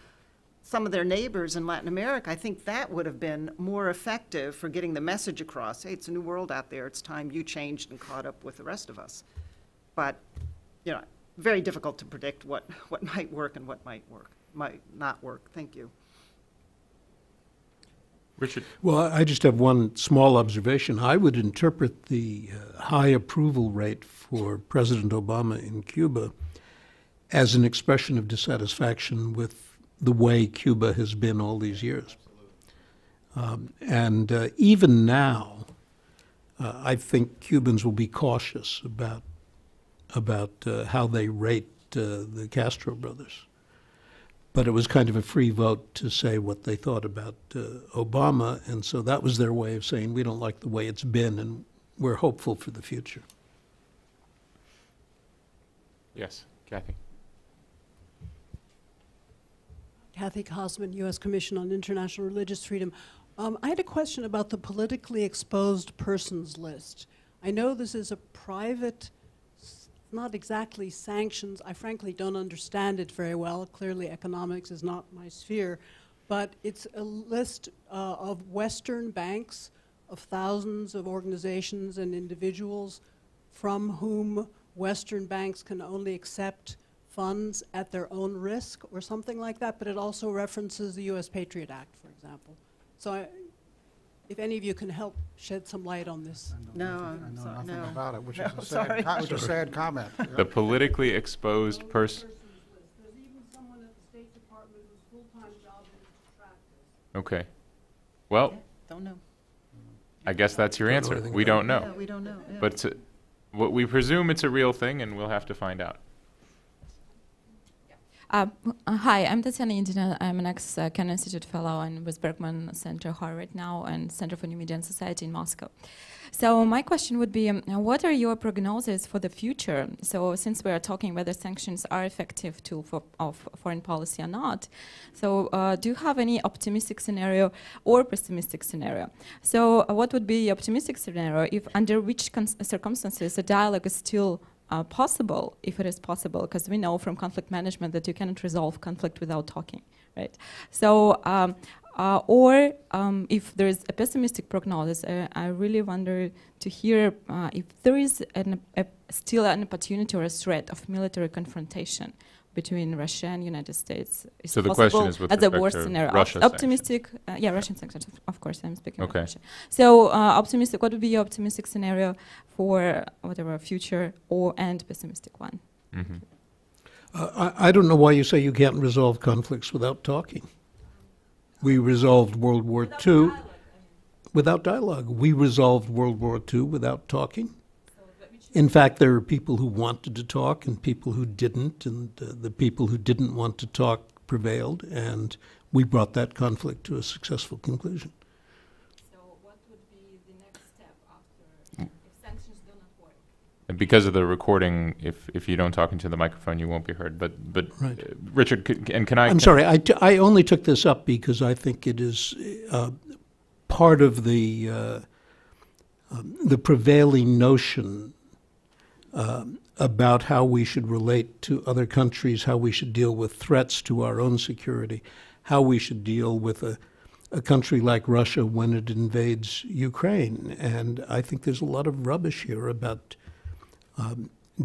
some of their neighbors in Latin America, I think that would have been more effective for getting the message across. Hey, it's a new world out there. It's time you changed and caught up with the rest of us. But, you know, very difficult to predict what might work and what might not work. Thank you. Richard. Well, I just have one small observation. I would interpret the high approval rate for President Obama in Cuba as an expression of dissatisfaction with the way Cuba has been all these years. Even now, I think Cubans will be cautious about how they rate the Castro brothers. But it was kind of a free vote to say what they thought about Obama, and so that was their way of saying, we don't like the way it's been, and we're hopeful for the future. Yes, Kathy. Kathy Kosman, U.S. Commission on International Religious Freedom. I had a question about the politically exposed persons list. I know this is a private, not exactly sanctions. I frankly don't understand it very well. Clearly economics is not my sphere. but it's a list of Western banks, of thousands of organizations and individuals from whom Western banks can only accept funds at their own risk or something like that, but it also references the U.S. Patriot Act, for example. So if any of you can help shed some light on this. No, I I'm know sorry, nothing no. about it, which No, is a sorry. which is a sad comment. The politically exposed person. There's even someone at the State Department whose full-time job is to track this. Okay. Well, Don't know. I guess that's your Don't know answer. anything We about don't know. Yeah, we don't know. Yeah. But what we presume it's a real thing, and we'll have to find out. Hi, I'm Tatiana Indina. I'm an ex-Ken Institute fellow and with Berkman Center, Harvard now, and Center for New Media and Society in Moscow. So my question would be, what are your prognoses for the future? So since we are talking whether sanctions are effective tool of foreign policy or not, so do you have any optimistic scenario or pessimistic scenario? So what would be the optimistic scenario if under which circumstances a dialogue is still possible, if it is possible, because we know from conflict management that you cannot resolve conflict without talking, right? So, or if there is a pessimistic prognosis, I really wonder to hear if there is still an opportunity or a threat of military confrontation between Russia and United States. Is So the possible question is with as a respect worst to scenario. Russia's Optimistic, yeah, Russian sanctions, of course, I'm speaking about Okay. Russia. So optimistic, what would be your optimistic scenario for whatever future and pessimistic one? Mm-hmm. I don't know why you say you can't resolve conflicts without talking. We resolved World War II without dialogue. We resolved World War II without talking. In fact, there are people who wanted to talk and people who didn't, and the people who didn't want to talk prevailed, and we brought that conflict to a successful conclusion. So what would be the next step after if sanctions do not work? And because of the recording, if you don't talk into the microphone, you won't be heard. But Right. Richard, can I? I'm sorry, I only took this up because I think it is part of the prevailing notion about how we should relate to other countries, how we should deal with threats to our own security, how we should deal with a country like Russia when it invades Ukraine. And I think there's a lot of rubbish here about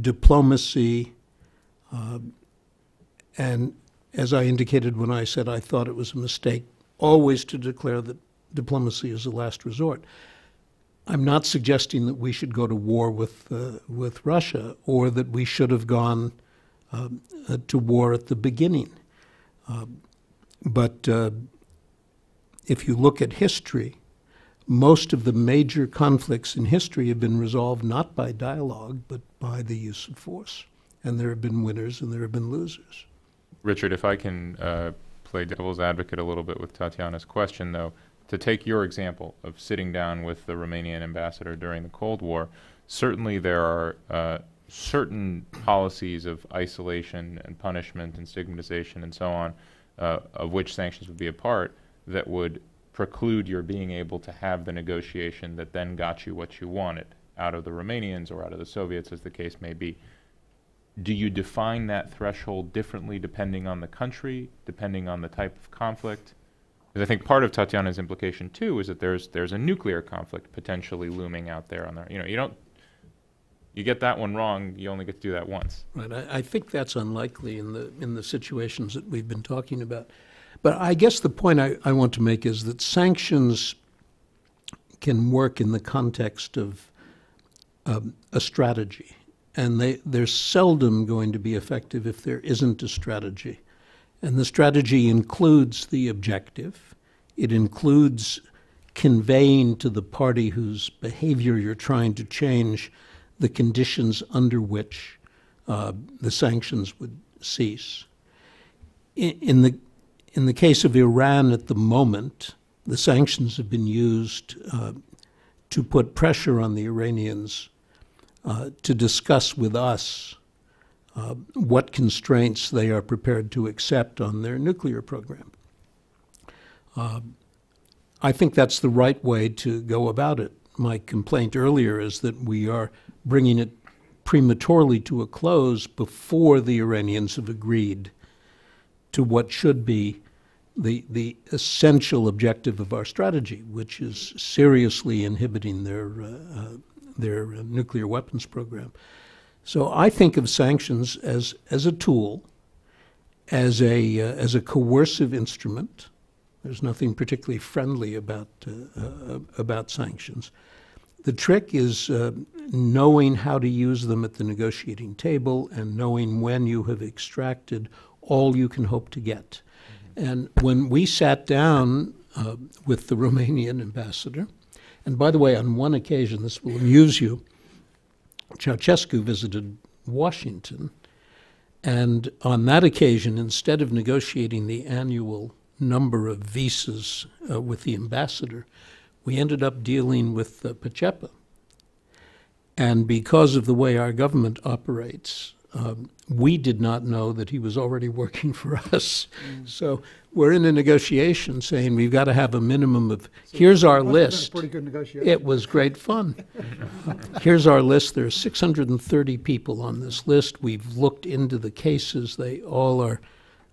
diplomacy. And as I indicated when I said I thought it was a mistake always to declare that diplomacy is the last resort. I'm not suggesting that we should go to war with Russia or that we should have gone to war at the beginning. But if you look at history, most of the major conflicts in history have been resolved not by dialogue, but by the use of force. And there have been winners and there have been losers. Richard, if I can play devil's advocate a little bit with Tatiana's question, though, to take your example of sitting down with the Romanian ambassador during the Cold War, certainly there are certain policies of isolation and punishment and stigmatization and so on, of which sanctions would be a part, that would preclude your being able to have the negotiation that then got you what you wanted out of the Romanians or out of the Soviets, as the case may be. Do you define that threshold differently depending on the country, depending on the type of conflict? Because I think part of Tatiana's implication too is that there's a nuclear conflict potentially looming out there on there. You get that one wrong, you only get to do that once. Right. I think that's unlikely in the situations that we've been talking about. But I guess the point I want to make is that sanctions can work in the context of a strategy. And they're seldom going to be effective if there isn't a strategy. And the strategy includes the objective. It includes conveying to the party whose behavior you're trying to change the conditions under which the sanctions would cease. In the case of Iran at the moment, the sanctions have been used to put pressure on the Iranians to discuss with us what constraints they are prepared to accept on their nuclear program. I think that's the right way to go about it. My complaint earlier is that we are bringing it prematurely to a close before the Iranians have agreed to what should be the essential objective of our strategy, which is seriously inhibiting their nuclear weapons program. So I think of sanctions as a tool, as a coercive instrument. There's nothing particularly friendly about sanctions. The trick is knowing how to use them at the negotiating table and knowing when you have extracted all you can hope to get. And when we sat down with the Romanian ambassador, and by the way, on one occasion, this will amuse you, Ceausescu visited Washington, and on that occasion, instead of negotiating the annual number of visas with the ambassador, we ended up dealing with Pacepa. And because of the way our government operates, we did not know that he was already working for us. So we're in a negotiation saying we've got to have a minimum of, here's our list. Pretty good negotiation. It was great fun. Here's our list. There are 630 people on this list. We've looked into the cases. They all are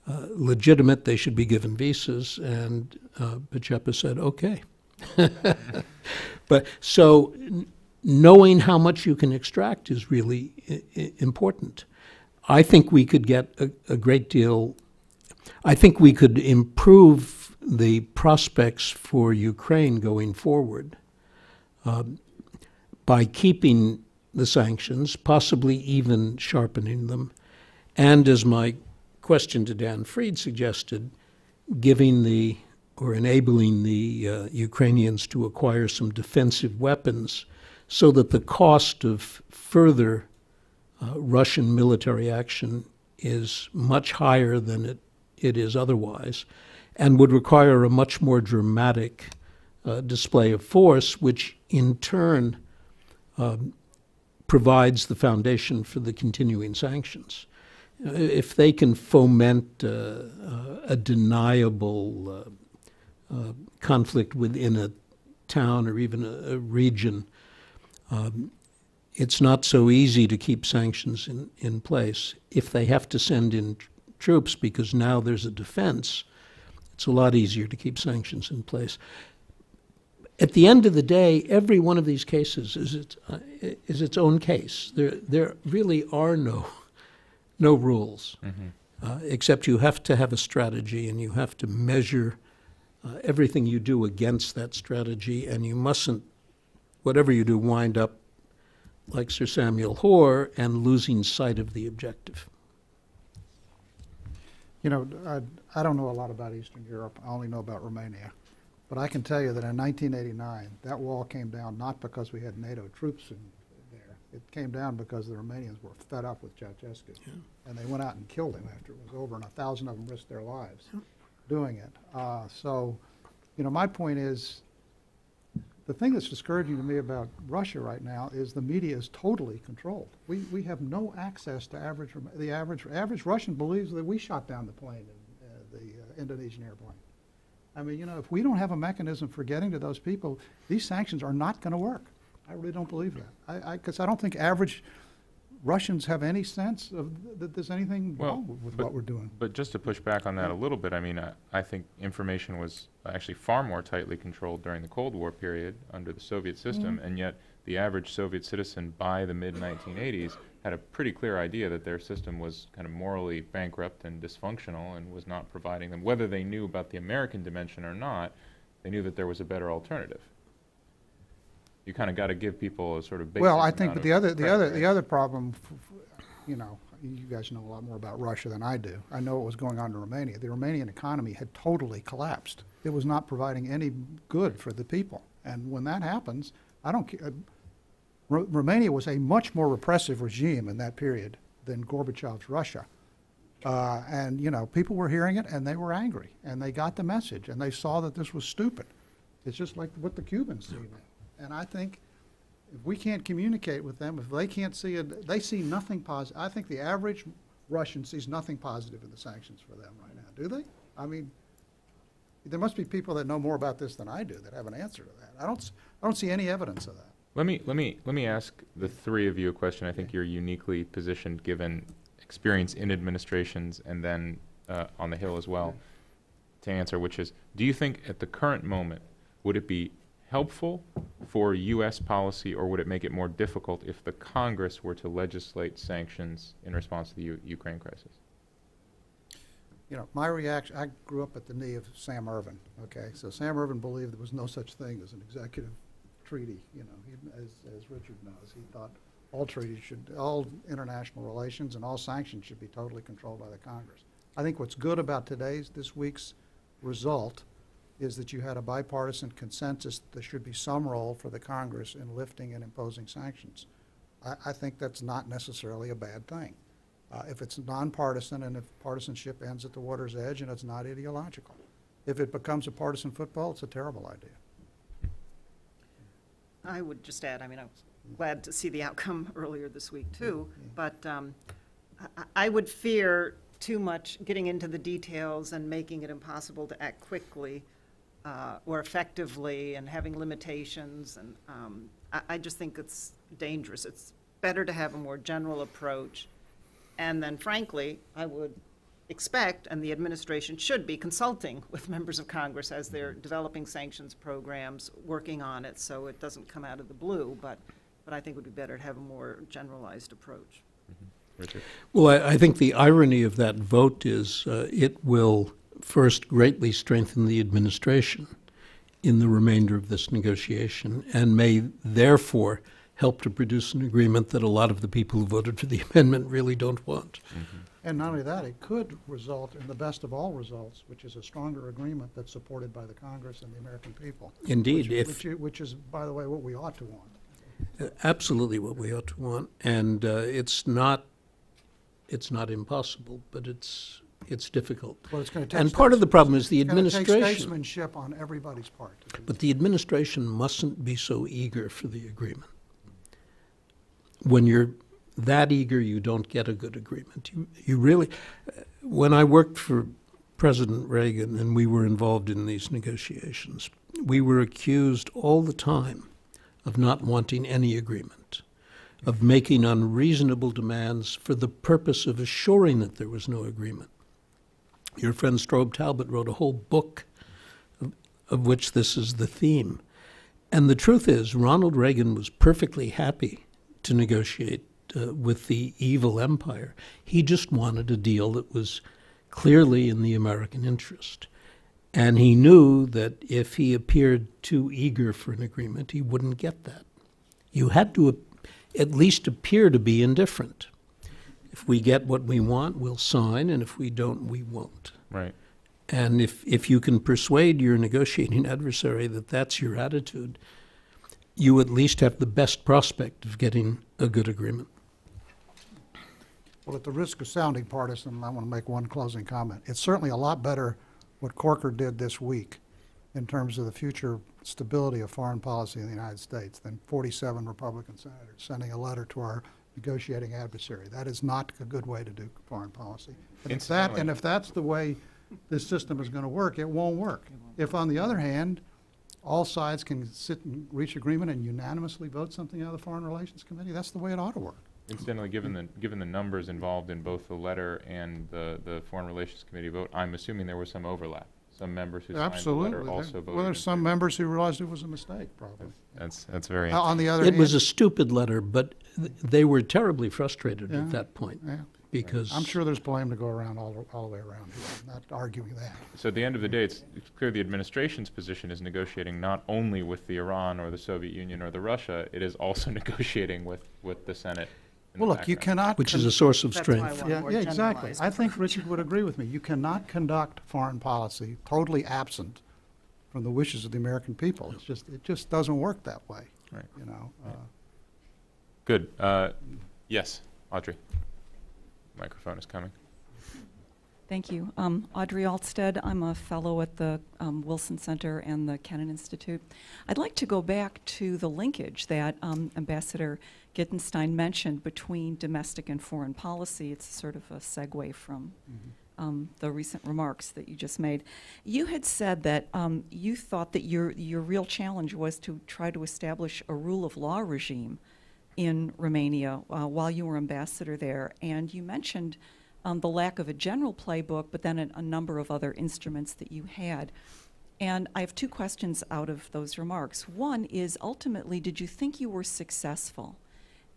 legitimate. They should be given visas. And Pacepa said, okay. But so knowing how much you can extract is really important. I think we could get a great deal. I think we could improve the prospects for Ukraine going forward by keeping the sanctions, possibly even sharpening them, and as my question to Dan Fried suggested, giving or enabling the Ukrainians to acquire some defensive weapons so that the cost of further Russian military action is much higher than it is otherwise, and would require a much more dramatic display of force, which in turn provides the foundation for the continuing sanctions. If they can foment a deniable conflict within a town or even a region, it's not so easy to keep sanctions in place. If they have to send in troops because now there's a defense, it's a lot easier to keep sanctions in place. At the end of the day, every one of these cases is its own case. There really are no rules, except you have to have a strategy and you have to measure everything you do against that strategy, and you mustn't, whatever you do, wind up like Sir Samuel Hoare and losing sight of the objective. You know, I don't know a lot about Eastern Europe. I only know about Romania. But I can tell you that in 1989, that wall came down not because we had NATO troops in there. It came down because the Romanians were fed up with Ceausescu. Yeah. And they went out and killed him after it was over, and 1,000 of them risked their lives doing it. So, you know, my point is, the thing that's discouraging to me about Russia right now is the media is totally controlled. We have no access to the average Russian believes that we shot down the plane, the Indonesian airplane. I mean, you know, if we don't have a mechanism for getting to those people, these sanctions are not going to work. I really don't believe that. Because I don't think average Russians have any sense of that there's anything wrong with what we're doing. But just to push back on that a little bit, I mean, I think information was actually far more tightly controlled during the Cold War period under the Soviet system, and yet the average Soviet citizen by the mid-1980s had a pretty clear idea that their system was kind of morally bankrupt and dysfunctional and was not providing them, whether they knew about the American dimension or not, they knew that there was a better alternative. You kind of got to give people a sort of basic. Well, I think, but the other problem, you know, you guys know a lot more about Russia than I do. I know what was going on in Romania. The Romanian economy had totally collapsed. It was not providing any good for the people. And when that happens, I don't care. Romania was a much more repressive regime in that period than Gorbachev's Russia. And, you know, people were hearing it and they were angry and they got the message and they saw that this was stupid. It's just like what the Cubans see now. And I think if we can't communicate with them, if they can't see it, they see nothing positive. I think the average Russian sees nothing positive in the sanctions for them right now, do they? I mean, there must be people that know more about this than I do that have an answer to that. I don't see any evidence of that. Let me ask the three of you a question. I think you're uniquely positioned given experience in administrations and then on the Hill as well. to answer, which is, do you think at the current moment, would it be helpful for U.S. policy, or would it make it more difficult if the Congress were to legislate sanctions in response to the Ukraine crisis? You know, my reaction, I grew up at the knee of Sam Ervin, okay? So Sam Ervin believed there was no such thing as an executive treaty, you know, as Richard knows. He thought all treaties all international relations and all sanctions should be totally controlled by the Congress. I think what's good about this week's result is that you had a bipartisan consensus that there should be some role for the Congress in lifting and imposing sanctions. I think that's not necessarily a bad thing. If it's nonpartisan and if partisanship ends at the water's edge and it's not ideological. If it becomes a partisan football, it's a terrible idea. I would just add, I mean, I was glad to see the outcome earlier this week too, but I would fear too much getting into the details and making it impossible to act quickly or effectively and having limitations. And I just think it's dangerous. It's better to have a more general approach. And then, frankly, I would expect, and the administration should be, consulting with members of Congress as they're developing sanctions programs, working on it so it doesn't come out of the blue. But I think it would be better to have a more generalized approach. Richard? Well, I think the irony of that vote is it will first greatly strengthen the administration in the remainder of this negotiation and may therefore help to produce an agreement that a lot of the people who voted for the amendment really don't want. Mm-hmm. And not only that, it could result in the best of all results, which is a stronger agreement that's supported by the Congress and the American people. Indeed. Which is, by the way, what we ought to want. Absolutely what we ought to want. And it's not impossible, but it's difficult. Well, it's going to take and part of the problem is the administration. Take statesmanship on everybody's part. But the administration mustn't be so eager for the agreement. When you're that eager, you don't get a good agreement. You really, when I worked for President Reagan and we were involved in these negotiations, we were accused all the time of not wanting any agreement, of making unreasonable demands for the purpose of assuring that there was no agreement. Your friend Strobe Talbot wrote a whole book of which this is the theme. And the truth is, Ronald Reagan was perfectly happy to negotiate with the evil empire. He just wanted a deal that was clearly in the American interest. And he knew that if he appeared too eager for an agreement, he wouldn't get that. You had to at least appear to be indifferent. If we get what we want, we'll sign, and if we don't, we won't. Right. And if you can persuade your negotiating adversary that that's your attitude, you at least have the best prospect of getting a good agreement. Well, at the risk of sounding partisan, I want to make one closing comment. It's certainly a lot better what Corker did this week in terms of the future stability of foreign policy in the United States than 47 Republican senators sending a letter to our negotiating adversary. That is not a good way to do foreign policy. And if that's the way this system is going to work, it won't work. If, on the other hand, all sides can sit and reach agreement and unanimously vote something out of the Foreign Relations Committee, that's the way it ought to work. Incidentally, given the numbers involved in both the letter and the Foreign Relations Committee vote, I'm assuming there was some overlap. Some members who signed the letter also voted. Well, there's some members who realized it was a mistake, probably. That's very interesting. On the other It hand, was a stupid letter, but they were terribly frustrated at that point. Yeah. Because I'm sure there's blame to go around all the way around here. I'm not arguing that. So at the end of the day, it's clear the administration's position is negotiating not only with the Iran or the Soviet Union or the Russia, it is also negotiating with the Senate. Well, look, you cannot. which is a source of That's why I strength. want Yeah, more yeah, exactly. generalized I think Richard would agree with me. You cannot conduct foreign policy totally absent from the wishes of the American people. It just doesn't work that way. Right. You know. Good. Yes, Audrey. Microphone is coming. Thank you. Audrey Alstead. I'm a fellow at the Wilson Center and the Kennan Institute. I'd like to go back to the linkage that Ambassador Gittenstein mentioned between domestic and foreign policy. It's sort of a segue from the recent remarks that you just made. You had said that you thought that your real challenge was to try to establish a rule of law regime in Romania while you were ambassador there, and you mentioned the lack of a general playbook, but then a number of other instruments that you had. And I have two questions out of those remarks. One is, ultimately, did you think you were successful?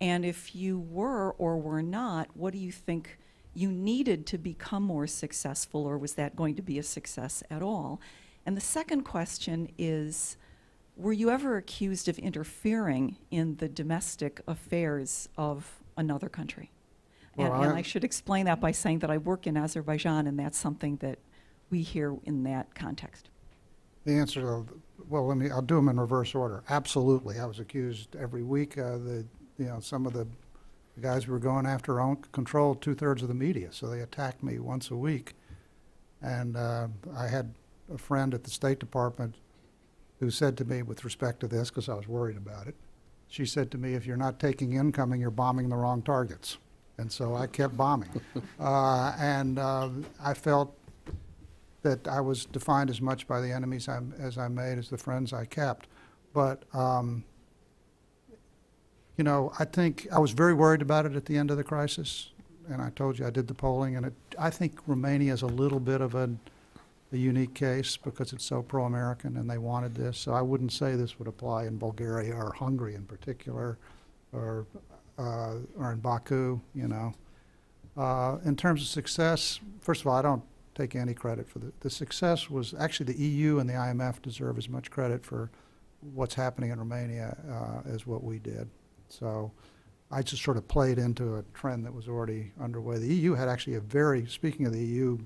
And if you were or were not, what do you think you needed to become more successful, or was that going to be a success at all? And the second question is, were you ever accused of interfering in the domestic affairs of another country? Well, And I should explain that by saying that I work in Azerbaijan, and that's something that we hear in that context. The answer to, well, I'll do them in reverse order. Absolutely. I was accused every week. Some of the guys we were going after controlled 2/3 of the media, so they attacked me once a week. And I had a friend at the State Department who said to me, with respect to this, because I was worried about it, she said to me, if you're not taking incoming, you're bombing the wrong targets. And so I kept bombing. I felt that I was defined as much by the enemies as I made as the friends I kept. But, I think I was very worried about it at the end of the crisis. And I told you I did the polling. And I think Romania is a little bit of a unique case because it's so pro-American and they wanted this. So I wouldn't say this would apply in Bulgaria or Hungary in particular, or in Baku, In terms of success, first of all, I don't take any credit for the success. Was actually the EU and the IMF deserve as much credit for what's happening in Romania as what we did. So I just sort of played into a trend that was already underway. The EU had actually speaking of the EU,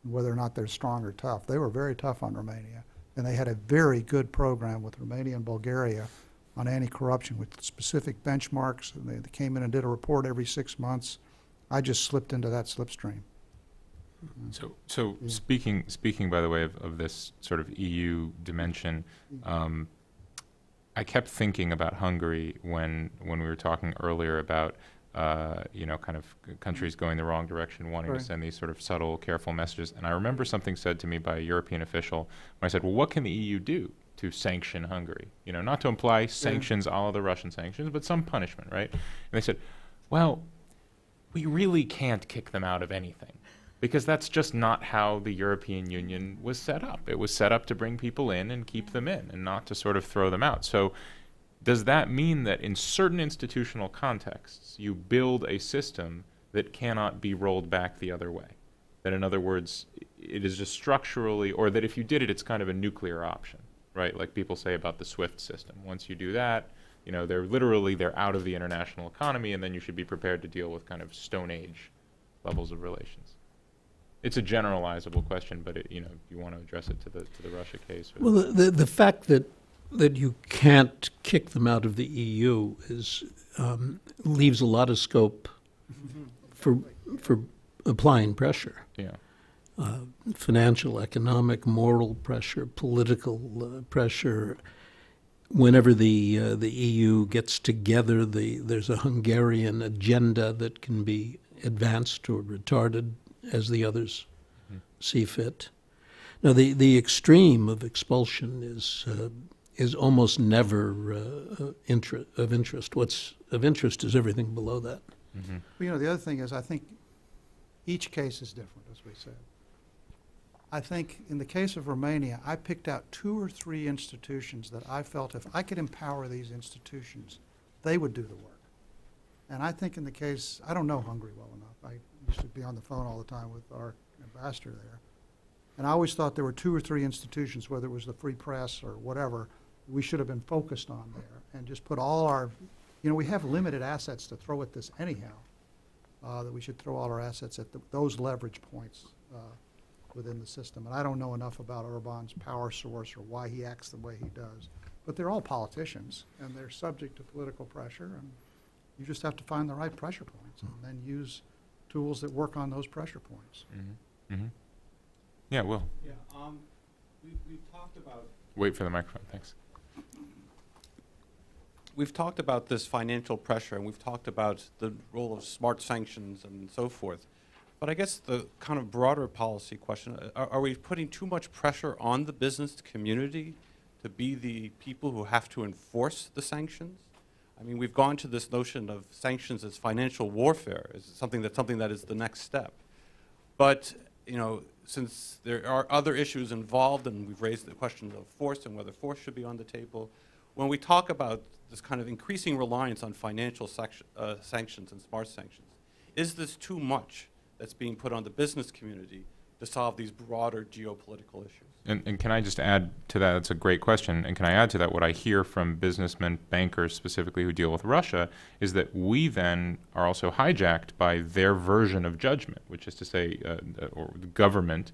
whether or not they're strong or tough, they were very tough on Romania. And they had a very good program with Romania and Bulgaria on anti-corruption with specific benchmarks. And they came in and did a report every 6 months. I just slipped into that slipstream. So yeah. Speaking by the way of this sort of EU dimension, I kept thinking about Hungary when we were talking earlier about kind of countries going the wrong direction, wanting to send these sort of subtle, careful messages. And I remember something said to me by a European official when I said, well, what can the EU do to sanction Hungary? Not to imply sanctions a la the Russian sanctions, but some punishment, right? And they said, well, we really can't kick them out of anything, because that's just not how the European Union was set up. It was set up to bring people in and keep them in, and not to sort of throw them out. So does that mean that in certain institutional contexts, you build a system that cannot be rolled back the other way? That, in other words, it is just structurally, or that if you did it, it's kind of a nuclear option, right? Like people say about the SWIFT system. Once you do that, they're out of the international economy, and then you should be prepared to deal with kind of Stone Age levels of relations. It's a generalizable question, but you want to address it to the Russia case. Well, the fact that you can't kick them out of the EU leaves a lot of scope for applying pressure. Yeah. Financial, economic, moral pressure, political pressure. Whenever the EU gets together, there's a Hungarian agenda that can be advanced or retarded as the others see fit. Now, the extreme of expulsion is almost never of interest. What's of interest is everything below that. Mm-hmm. Well, the other thing is, I think each case is different, as we said. I think in the case of Romania, I picked out 2 or 3 institutions that I felt if I could empower these institutions, they would do the work. And I think in the case, I don't know Hungary well enough. I used to be on the phone all the time with our ambassador there. And I always thought there were 2 or 3 institutions, whether it was the free press or whatever, we should have been focused on there and just put all our, we have limited assets to throw at this anyhow, that we should throw all our assets at those leverage points within the system. And I don't know enough about Orban's power source or why he acts the way he does. But they're all politicians, and they're subject to political pressure, and you just have to find the right pressure points and then use tools that work on those pressure points. Mm-hmm. Mm-hmm. Yeah, Will. Yeah, we've talked about... Wait for the microphone, thanks. We've talked about this financial pressure, and we've talked about the role of smart sanctions and so forth. But I guess the kind of broader policy question, are we putting too much pressure on the business community to be the people who have to enforce the sanctions? I mean, we've gone to this notion of sanctions as financial warfare, as something that is the next step. But, you know, since there are other issues involved, and we've raised the question of force and whether force should be on the table, when we talk about this kind of increasing reliance on financial sanctions and smart sanctions, is this too much that's being put on the business community to solve these broader geopolitical issues? And can I just add to that? That's a great question. And can I add to that what I hear from businessmen, bankers specifically who deal with Russia, is that we then are also hijacked by their version of judgment, which is to say, or the government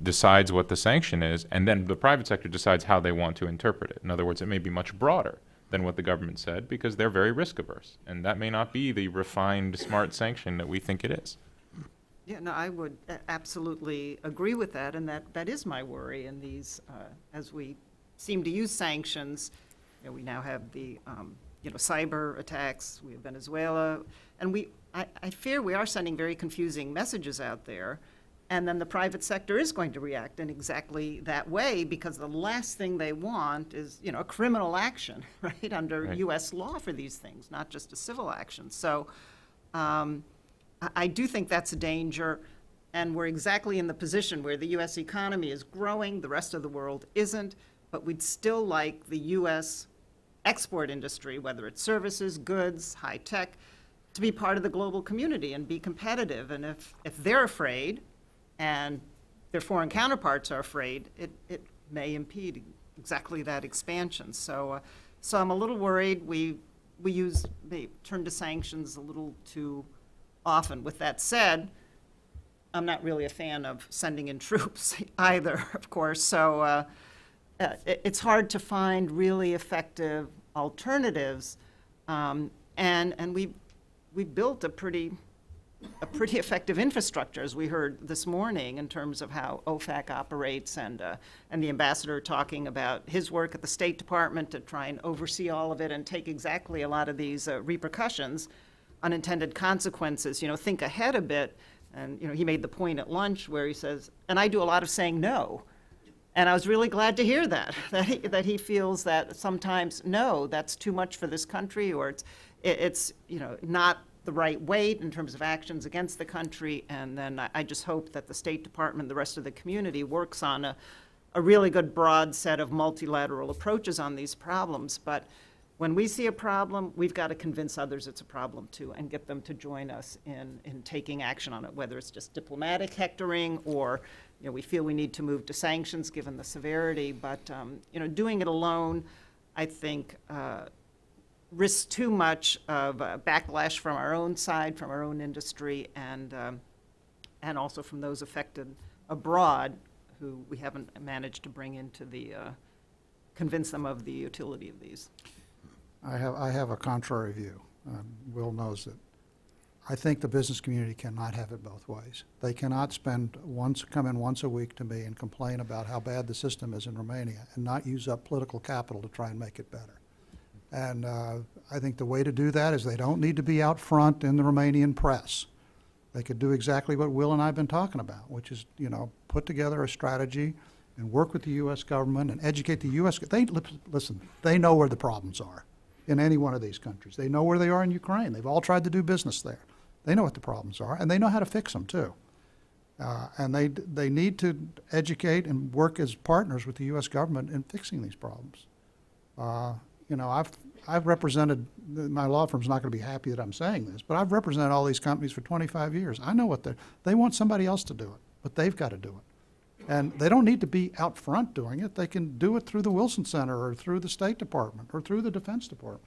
decides what the sanction is, and then the private sector decides how they want to interpret it. In other words, it may be much broader than what the government said because they're very risk averse. And that may not be the refined, smart sanction that we think it is. Yeah, no, I would absolutely agree with that, and that is my worry in these, as we seem to use sanctions. You know, we now have the, cyber attacks, we have Venezuela, and I fear we are sending very confusing messages out there, and then the private sector is going to react in exactly that way because the last thing they want is, a criminal action, right, under Right. U.S. law for these things, not just a civil action. So, I do think that's a danger, and we're exactly in the position where the U.S. economy is growing, the rest of the world isn't, but we'd still like the U.S. export industry, whether it's services, goods, high tech, to be part of the global community and be competitive. And if they're afraid and their foreign counterparts are afraid, it may impede exactly that expansion. So I'm a little worried. We turn to sanctions a little too often. With that said, I'm not really a fan of sending in troops either, of course. So it's hard to find really effective alternatives, and we built a pretty effective infrastructure, as we heard this morning, in terms of how OFAC operates, and the ambassador talking about his work at the State Department to try and oversee all of it and take exactly a lot of these repercussions, unintended consequences, think ahead a bit. And, he made the point at lunch where he says, and I do a lot of saying no. And I was really glad to hear that he feels that sometimes, no, that's too much for this country, or it's not the right weight in terms of actions against the country. And then I just hope that the State Department, the rest of the community, works on a really good broad set of multilateral approaches on these problems. But when we see a problem, we've got to convince others it's a problem too, and get them to join us in taking action on it, whether it's just diplomatic hectoring or, we feel we need to move to sanctions given the severity. But, doing it alone, I think, risks too much of backlash from our own side, from our own industry, and also from those affected abroad who we haven't managed to bring into convince them of the utility of these. I have a contrary view. Will knows that. I think the business community cannot have it both ways. They cannot come in once a week to me and complain about how bad the system is in Romania and not use up political capital to try and make it better. And I think the way to do that is they don't need to be out front in the Romanian press. They could do exactly what Will and I have been talking about, which is, put together a strategy and work with the U.S. government and educate the U.S. Listen, they know where the problems are in any one of these countries. They know where they are in Ukraine. They've all tried to do business there. They know what the problems are, and they know how to fix them too. And they need to educate and work as partners with the U.S. government in fixing these problems. I've represented, my law firm's not going to be happy that I'm saying this, but I've represented all these companies for 25 years. I know what they want somebody else to do it, but they've got to do it. And they don't need to be out front doing it. They can do it through the Wilson Center or through the State Department or through the Defense Department.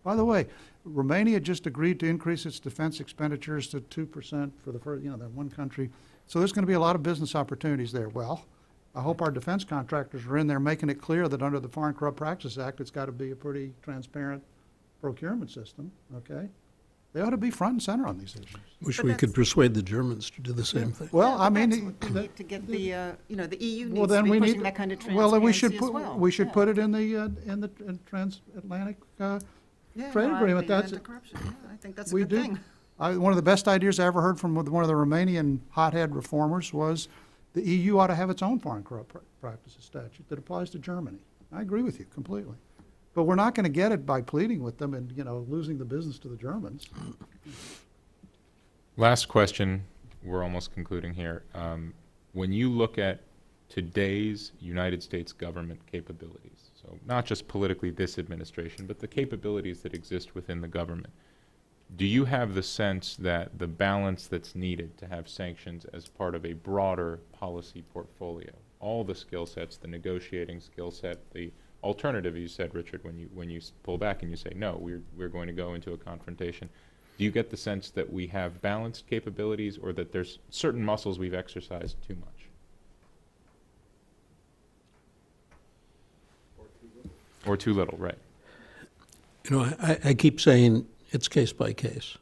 By the way, Romania just agreed to increase its defense expenditures to 2% for the first, that one country. So there's going to be a lot of business opportunities there. Well, I hope our defense contractors are in there making it clear that under the Foreign Corrupt Practices Act, it's got to be a pretty transparent procurement system, okay? They ought to be front and center on these issues. Wish we could persuade the Germans to do the same thing. Well, I mean, need to get the EU needs well, then to be we pushing need that kind of transparency well, then we should as well. put it in the transatlantic trade agreement. That's anti-corruption. Yeah, I think that's a good thing. One of the best ideas I ever heard from one of the Romanian hothead reformers was the EU ought to have its own foreign corrupt practices statute that applies to Germany. I agree with you completely. But we're not going to get it by pleading with them and, losing the business to the Germans. Last question we're almost concluding here. When you look at today's United States government capabilities, so not just politically this administration, but the capabilities that exist within the government, do you have the sense that the balance that's needed to have sanctions as part of a broader policy portfolio, all the skill sets, the negotiating skill set, the alternative, you said, Richard, when you pull back and you say, no, we're going to go into a confrontation, do you get the sense that we have balanced capabilities, or that there's certain muscles we've exercised too much? Or too little, right. You know, I keep saying it's case by case.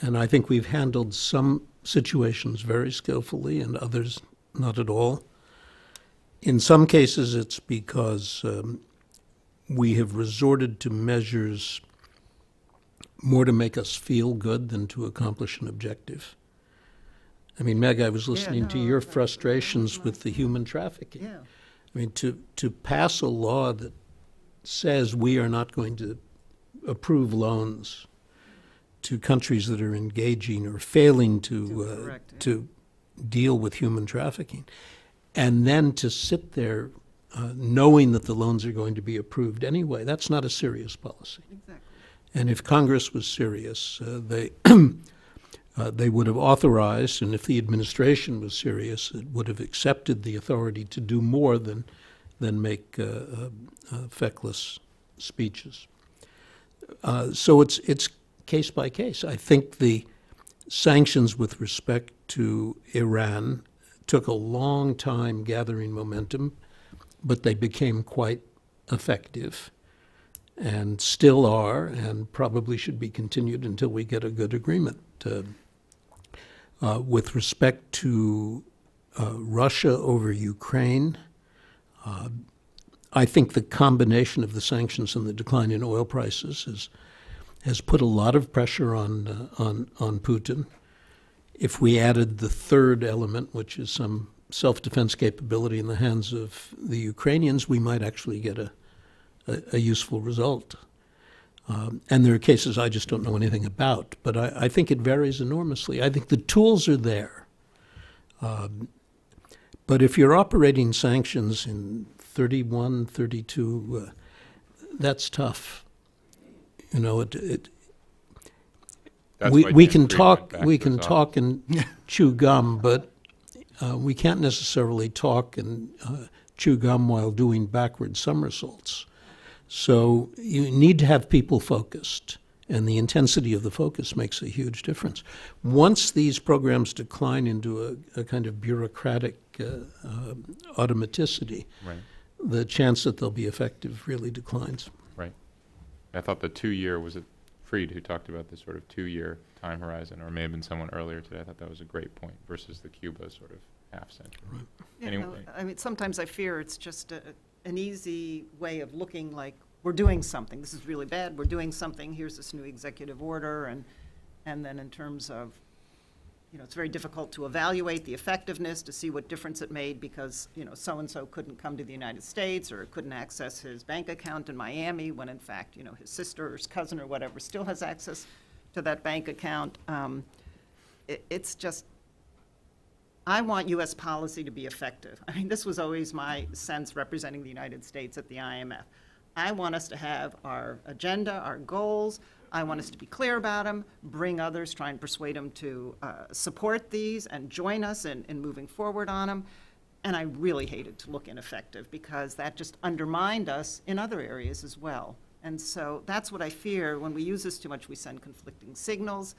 And I think we've handled some situations very skillfully and others not at all. In some cases, it's because we have resorted to measures more to make us feel good than to accomplish an objective. I mean, Meg, I was listening to your frustrations with the human trafficking. Yeah. I mean, to pass a law that says we are not going to approve loans to countries that are engaging or failing to deal with human trafficking, and then to sit there knowing that the loans are going to be approved anyway, that's not a serious policy. Exactly. And if Congress was serious, they would have authorized, and if the administration was serious, it would have accepted the authority to do more than make feckless speeches. So it's case by case. I think the sanctions with respect to Iran took a long time gathering momentum, but they became quite effective and still are, and probably should be continued until we get a good agreement. With respect to Russia over Ukraine, I think the combination of the sanctions and the decline in oil prices has put a lot of pressure on Putin. If we added the third element, which is some self-defense capability in the hands of the Ukrainians, we might actually get a useful result. And there are cases I just don't know anything about, but I think it varies enormously. I think the tools are there. But if you're operating sanctions in 31, 32, that's tough. You know, we can talk and chew gum, but we can't necessarily talk and chew gum while doing backward somersaults. So you need to have people focused, and the intensity of the focus makes a huge difference. Once these programs decline into a kind of bureaucratic automaticity, Right. the chance that they'll be effective really declines. Right. I thought the 2-year, was it Fried who talked about this sort of 2-year time horizon, or it may have been someone earlier today. I thought that was a great point versus the Cuba sort of half-century. Right. Yeah, Anyway. no, I mean, sometimes I fear it's just an easy way of looking like we're doing something. This is really bad. We're doing something. Here's this new executive order. And then in terms of, you know, it's very difficult to evaluate the effectiveness, to see what difference it made because, you know, so-and-so couldn't come to the United States or couldn't access his bank account in Miami when, in fact, you know, his sister or his cousin or whatever still has access to that bank account. It's just, I want U.S. policy to be effective. I mean, this was always my sense representing the United States at the IMF. I want us to have our agenda, our goals. I want us to be clear about them, bring others, try and persuade them to support these and join us in moving forward on them. And I really hated to look ineffective because that just undermined us in other areas as well. And so that's what I fear. When we use this too much, we send conflicting signals,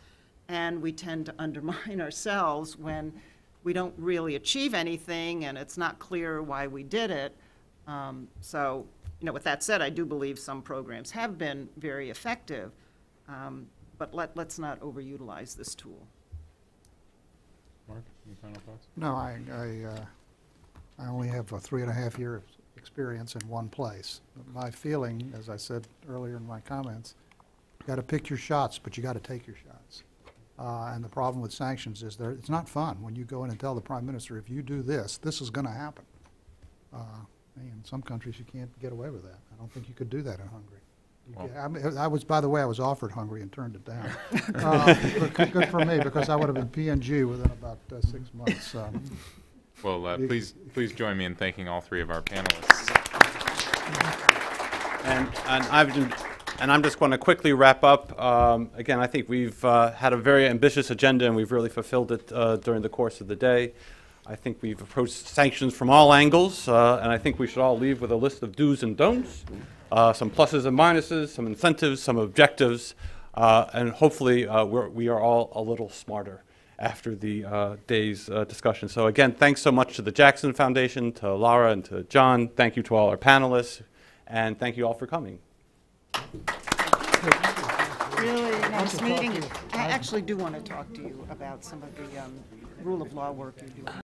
and we tend to undermine ourselves when we don't really achieve anything and it's not clear why we did it. So, you know, with that said, I do believe some programs have been very effective, but let's not overutilize this tool. Mark, any final thoughts? No, I only have a 3.5-year experience in one place. My feeling, as I said earlier in my comments, you got to pick your shots, but you got to take your shots. And the problem with sanctions is it's not fun when you go in and tell the prime minister, if you do this, this is going to happen. In some countries, you can't get away with that. I don't think you could do that in Hungary. Yeah, I mean, by the way, I was offered Hungary and turned it down. But good for me, because I would have been PNG within about 6 months. Well, please join me in thanking all three of our panelists. And I'm just going to quickly wrap up. Again, I think we've had a very ambitious agenda, and we've really fulfilled it during the course of the day. I think we've approached sanctions from all angles, and I think we should all leave with a list of do's and don'ts, some pluses and minuses, some incentives, some objectives, and hopefully we are all a little smarter after the day's discussion. So again, thanks so much to the Jackson Foundation, to Lara and to John. Thank you to all our panelists, and thank you all for coming. Really nice meeting. I actually do want to talk to you about some of the rule of law work you're doing.